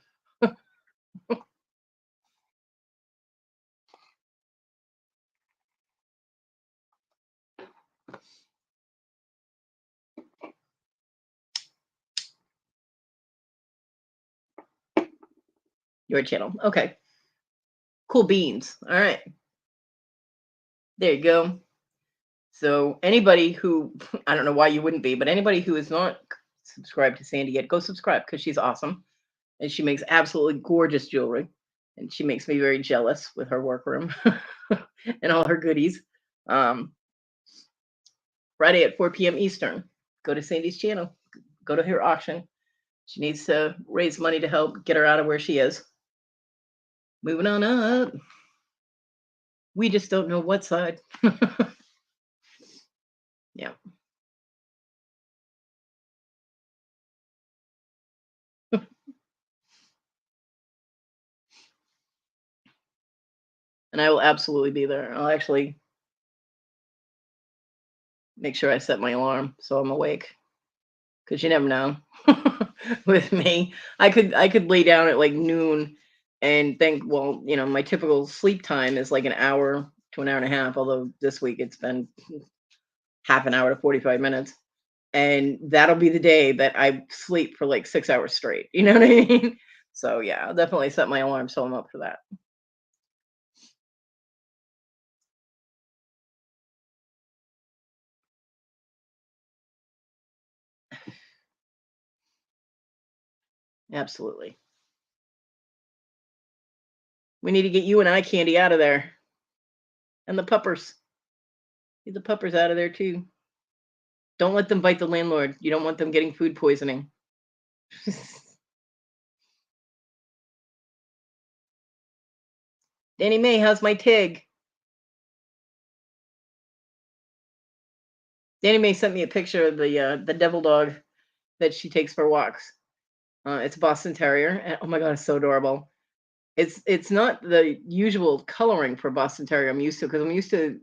Your channel. Okay. Cool beans. All right. There you go. So anybody who, I don't know why you wouldn't be, but anybody who is not subscribed to Sandy yet, go subscribe because she's awesome. And she makes absolutely gorgeous jewelry. And she makes me very jealous with her workroom and all her goodies. Friday at 4 p.m. Eastern. Go to Sandy's channel. Go to her auction. She needs to raise money to help get her out of where she is. Moving on up. We just don't know what side. Yeah. And I will absolutely be there. I'll actually make sure I set my alarm so I'm awake. Because you never know. With me, I could lay down at like noon and think, well, my typical sleep time is like an hour to an hour and a half. Although this week it's been half an hour to 45 minutes. And that'll be the day that I sleep for like 6 hours straight. You know what I mean? So yeah, I'll definitely set my alarm so I'm up for that. Absolutely. We need to get you and eye candy out of there. And the puppers. Get the puppers out of there too. Don't let them bite the landlord. You don't want them getting food poisoning. Danny May, how's my Tig? Danny May sent me a picture of the devil dog that she takes for walks. It's a Boston Terrier, and oh my god, it's so adorable. It's not the usual coloring for Boston Terrier I'm used to because I'm used to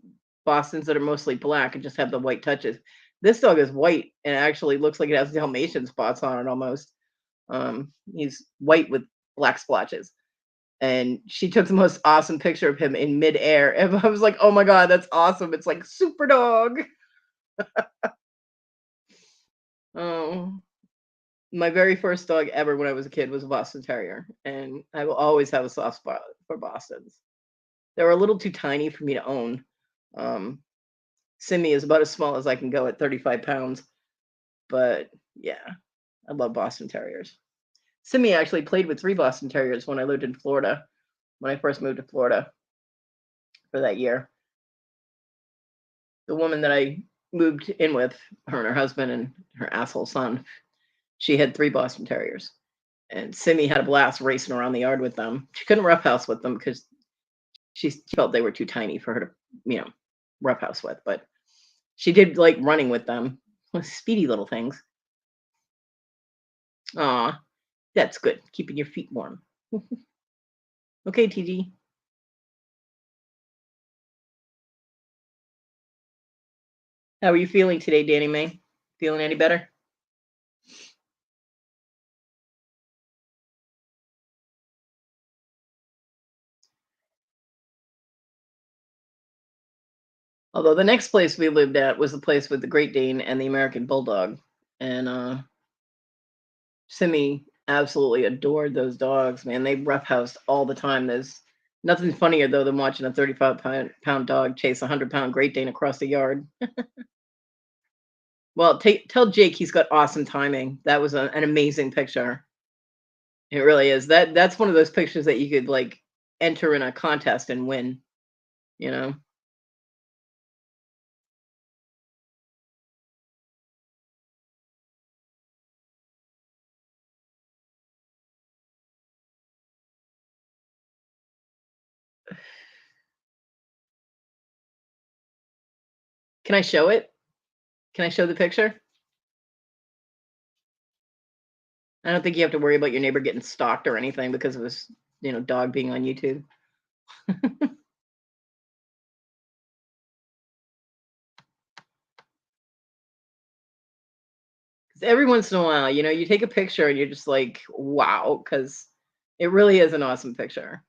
Bostons that are mostly black and just have the white touches. This dog is white and actually looks like it has Dalmatian spots on it almost. He's white with black splotches. And she took the most awesome picture of him in midair. And I was like, oh my god, that's awesome. It's like super dog. Oh, my very first dog ever when I was a kid was a Boston Terrier, and I will always have a soft spot for Bostons. They were a little too tiny for me to own. Um, Simi is about as small as I can go at 35 pounds, but yeah, I love Boston Terriers. Simi actually played with 3 Boston Terriers when I lived in Florida, when I first moved to Florida for that year. The woman that I moved in with, her and her husband and her asshole son, she had 3 Boston Terriers. And Simi had a blast racing around the yard with them. She couldn't roughhouse with them because she felt they were too tiny for her to, roughhouse with. But she did like running with them. Speedy little things. Aw, that's good. Keeping your feet warm. Okay, TG. How are you feeling today, Danny May? Feeling any better? Although the next place we lived at was the place with the Great Dane and the American Bulldog. And Simi absolutely adored those dogs, man. They roughhoused all the time. There's nothing funnier though than watching a 35-pound dog chase a 100-pound Great Dane across the yard. Well, tell Jake he's got awesome timing. That was an amazing picture. It really is. That's one of those pictures that you could like enter in a contest and win. You know. Can I show it? Can I show the picture? I don't think you have to worry about your neighbor getting stalked or anything because of his, dog being on YouTube. 'Cause every once in a while, you take a picture and you're just like, wow, because it really is an awesome picture.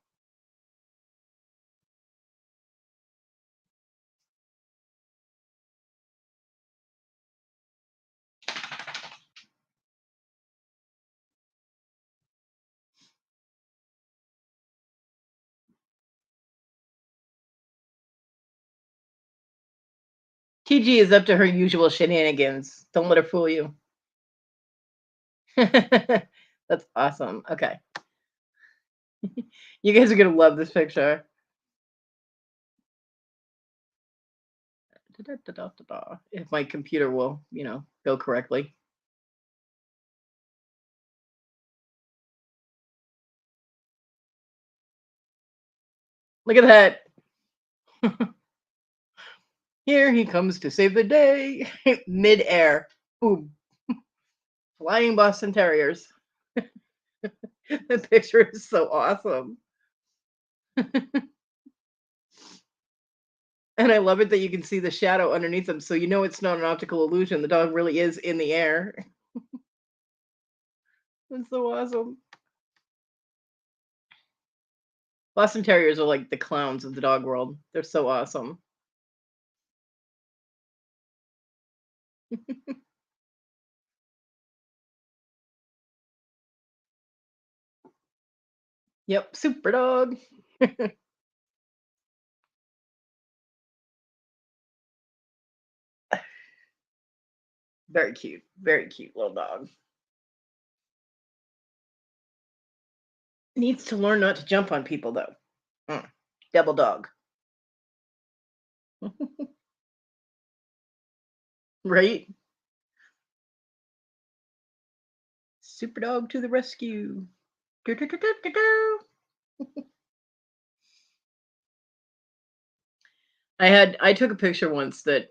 TG is up to her usual shenanigans. Don't let her fool you. That's awesome. Okay. You guys are going to love this picture. Da-da-da-da-da-da. If my computer will, go correctly. Look at that. Here he comes to save the day. Mid-air. Boom. Flying Boston Terriers. The picture is so awesome. And I love it that you can see the shadow underneath them, so you know it's not an optical illusion. The dog really is in the air. That's so awesome. Boston Terriers are like the clowns of the dog world. They're so awesome. Yep, super dog. Very cute little dog. Needs to learn not to jump on people though. Mm. Devil dog. Right? Super dog to the rescue. Do, do, do, do, do, do. I took a picture once that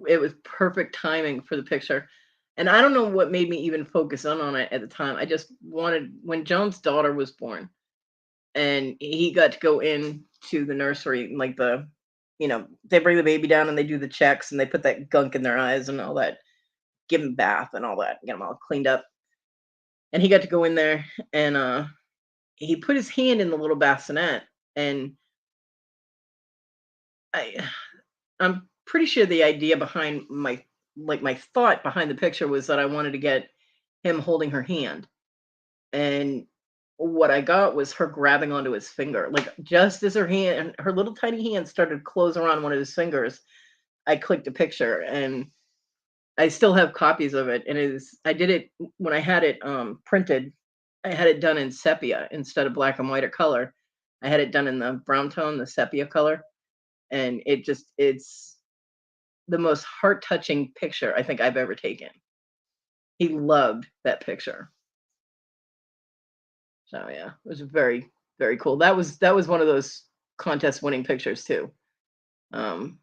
it was perfect timing for the picture. And I don't know what made me even focus on it at the time. I just wanted when John's daughter was born and he got to go in to the nursery, like they bring the baby down and they do the checks and they put that gunk in their eyes and all that, give him bath and all that, get him all cleaned up. And he got to go in there and he put his hand in the little bassinet and I I'm pretty sure the idea behind my thought behind the picture was that I wanted to get him holding her hand. And what I got was her grabbing onto his finger. Like just as her little tiny hand started to close around one of his fingers, I clicked a picture and I still have copies of it. And I did it when I had it printed, I had it done in sepia instead of black and white or color. I had it done in the brown tone, the sepia color. And it's the most heart touching picture I think I've ever taken. He loved that picture. So yeah, it was very, very cool. That was one of those contest winning pictures too. Um,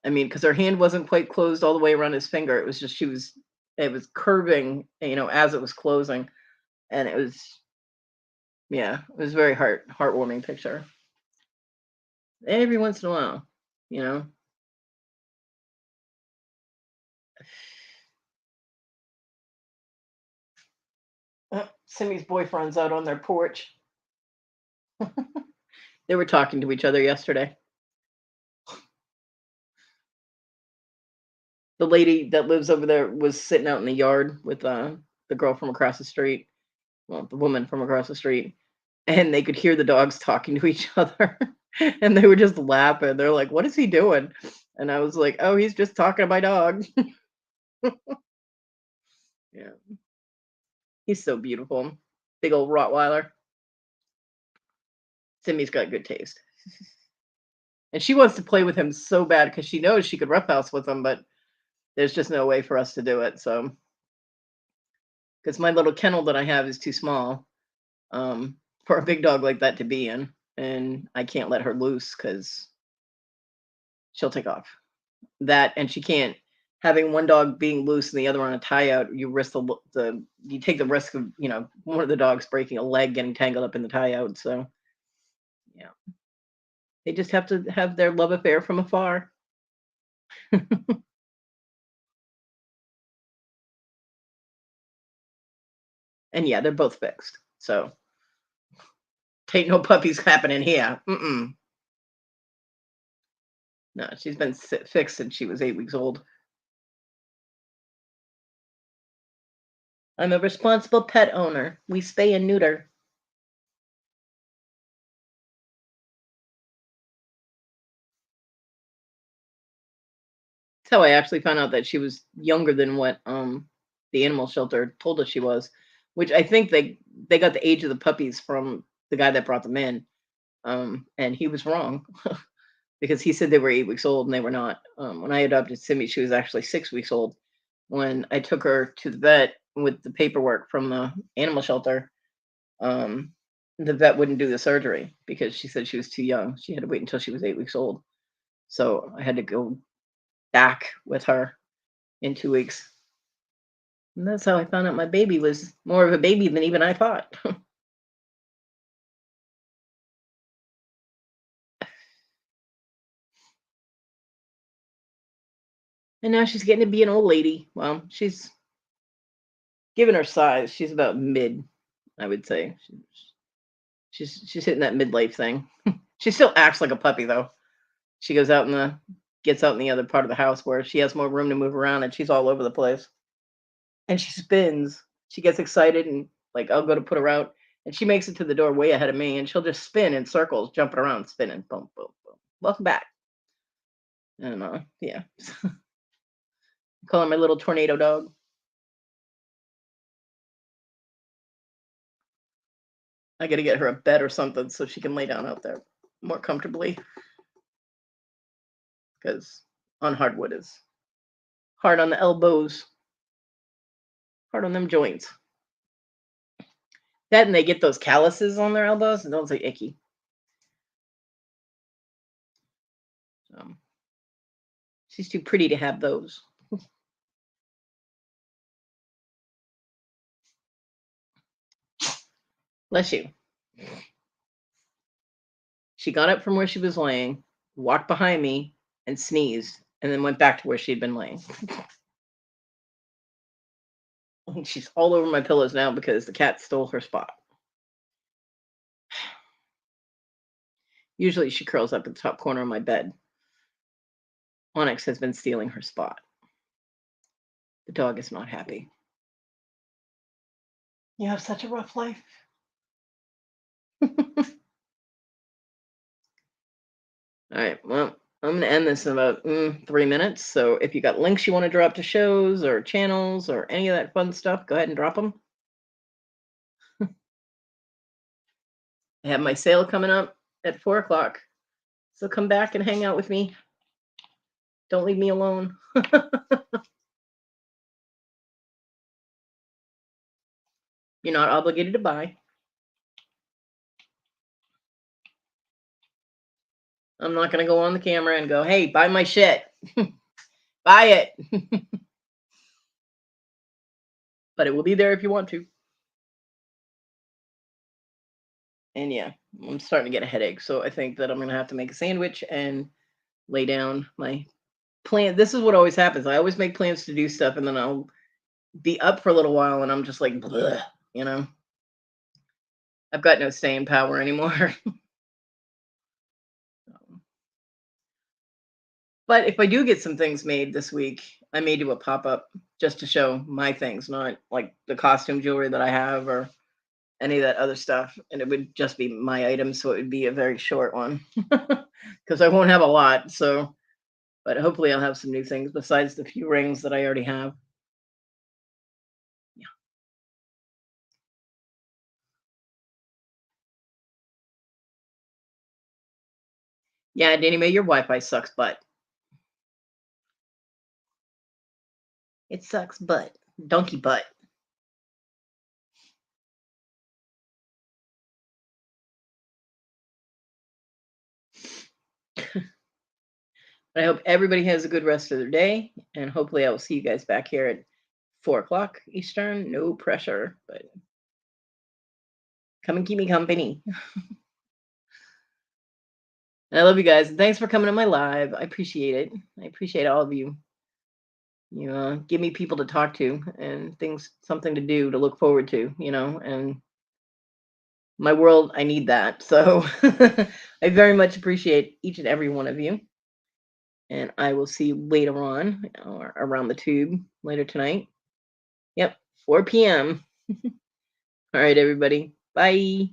I mean, because her hand wasn't quite closed all the way around his finger. It was just it was curving, as it was closing, and it was yeah, it was a very heartwarming picture. Every once in a while, you know. Simmy's boyfriend's out on their porch. They were talking to each other yesterday. The lady that lives over there was sitting out in the yard with the girl from across the street, well, the woman from across the street, and they could hear the dogs talking to each other, and they were just laughing. They're like, "What is he doing?" And I was like, "Oh, he's just talking to my dog." Yeah, he's so beautiful, big old Rottweiler. Simmy's got good taste, and she wants to play with him so bad because she knows she could roughhouse with him, but there's just no way for us to do it. So, because my little kennel that I have is too small, for a big dog like that to be in, and I can't let her loose because she'll take off. That and she can't having one dog being loose and the other on a tie out. You risk you take the risk of one of the dogs breaking a leg, getting tangled up in the tie out. So yeah, they just have to have their love affair from afar. And yeah, they're both fixed. So ain't no puppies happening here. Mm-mm. No, she's been fixed since she was 8 weeks old. I'm a responsible pet owner. We spay and neuter. That's how I actually found out that she was younger than what the animal shelter told us she was, which I think they got the age of the puppies from the guy that brought them in, and he was wrong because he said they were 8 weeks old and they were not. When I adopted Simmy, she was actually 6 weeks old. When I took her to the vet with the paperwork from the animal shelter, um, the vet wouldn't do the surgery because she said she was too young. She had to wait until she was 8 weeks old. So I had to go back with her in 2 weeks. And that's how I found out my baby was more of a baby than even I thought. And now she's getting to be an old lady. Well, given her size, she's about mid, I would say. She's hitting that midlife thing. She still acts like a puppy though. She goes out in the gets out in the other part of the house where she has more room to move around, and she's all over the place. And she spins. She gets excited, and like I'll go to put her out, and she makes it to the door way ahead of me, and she'll just spin in circles, jumping around, spinning. Boom, boom, boom. Welcome back. And yeah, call her my little tornado dog. I got to get her a bed or something so she can lay down out there more comfortably, because on hardwood is hard on the elbows, hard on them joints. That, and they get those calluses on their elbows, and those are icky. She's too pretty to have those. Bless you. She got up from where she was laying, walked behind me, and sneezed, and then went back to where she'd been laying. She's all over my pillows now because the cat stole her spot. Usually she curls up in the top corner of my bed. Onyx has been stealing her spot. The dog is not happy. You have such a rough life. All right, well, I'm going to end this in about 3 minutes. So if you got links you want to drop to shows or channels or any of that fun stuff, go ahead and drop them. I have my sale coming up at 4 o'clock. So come back and hang out with me. Don't leave me alone. You're not obligated to buy. I'm not going to go on the camera and go, hey, buy my shit. Buy it. But it will be there if you want to. And yeah, I'm starting to get a headache. So I think that I'm going to have to make a sandwich and lay down my plan. This is what always happens. I always make plans to do stuff, and then I'll be up for a little while, and I'm just like, bleh, you know. I've got no staying power anymore. But if I do get some things made this week, I may do a pop-up just to show my things, not like the costume jewelry that I have or any of that other stuff. And it would just be my items, so it would be a very short one because I won't have a lot. So, but hopefully I'll have some new things besides the few rings that I already have. Yeah. Yeah, Danny Mae, your Wi-Fi sucks butt. It sucks butt. Donkey butt. I hope everybody has a good rest of their day, and hopefully I will see you guys back here at 4 o'clock Eastern. No pressure, but come and keep me company. And I love you guys. And thanks for coming to my live. I appreciate it. I appreciate all of you. You give me people to talk to and things, something to do, to look forward to, and my world, I need that. So I very much appreciate each and every one of you. And I will see you later on or around the tube later tonight. Yep, 4 p.m. All right, everybody. Bye.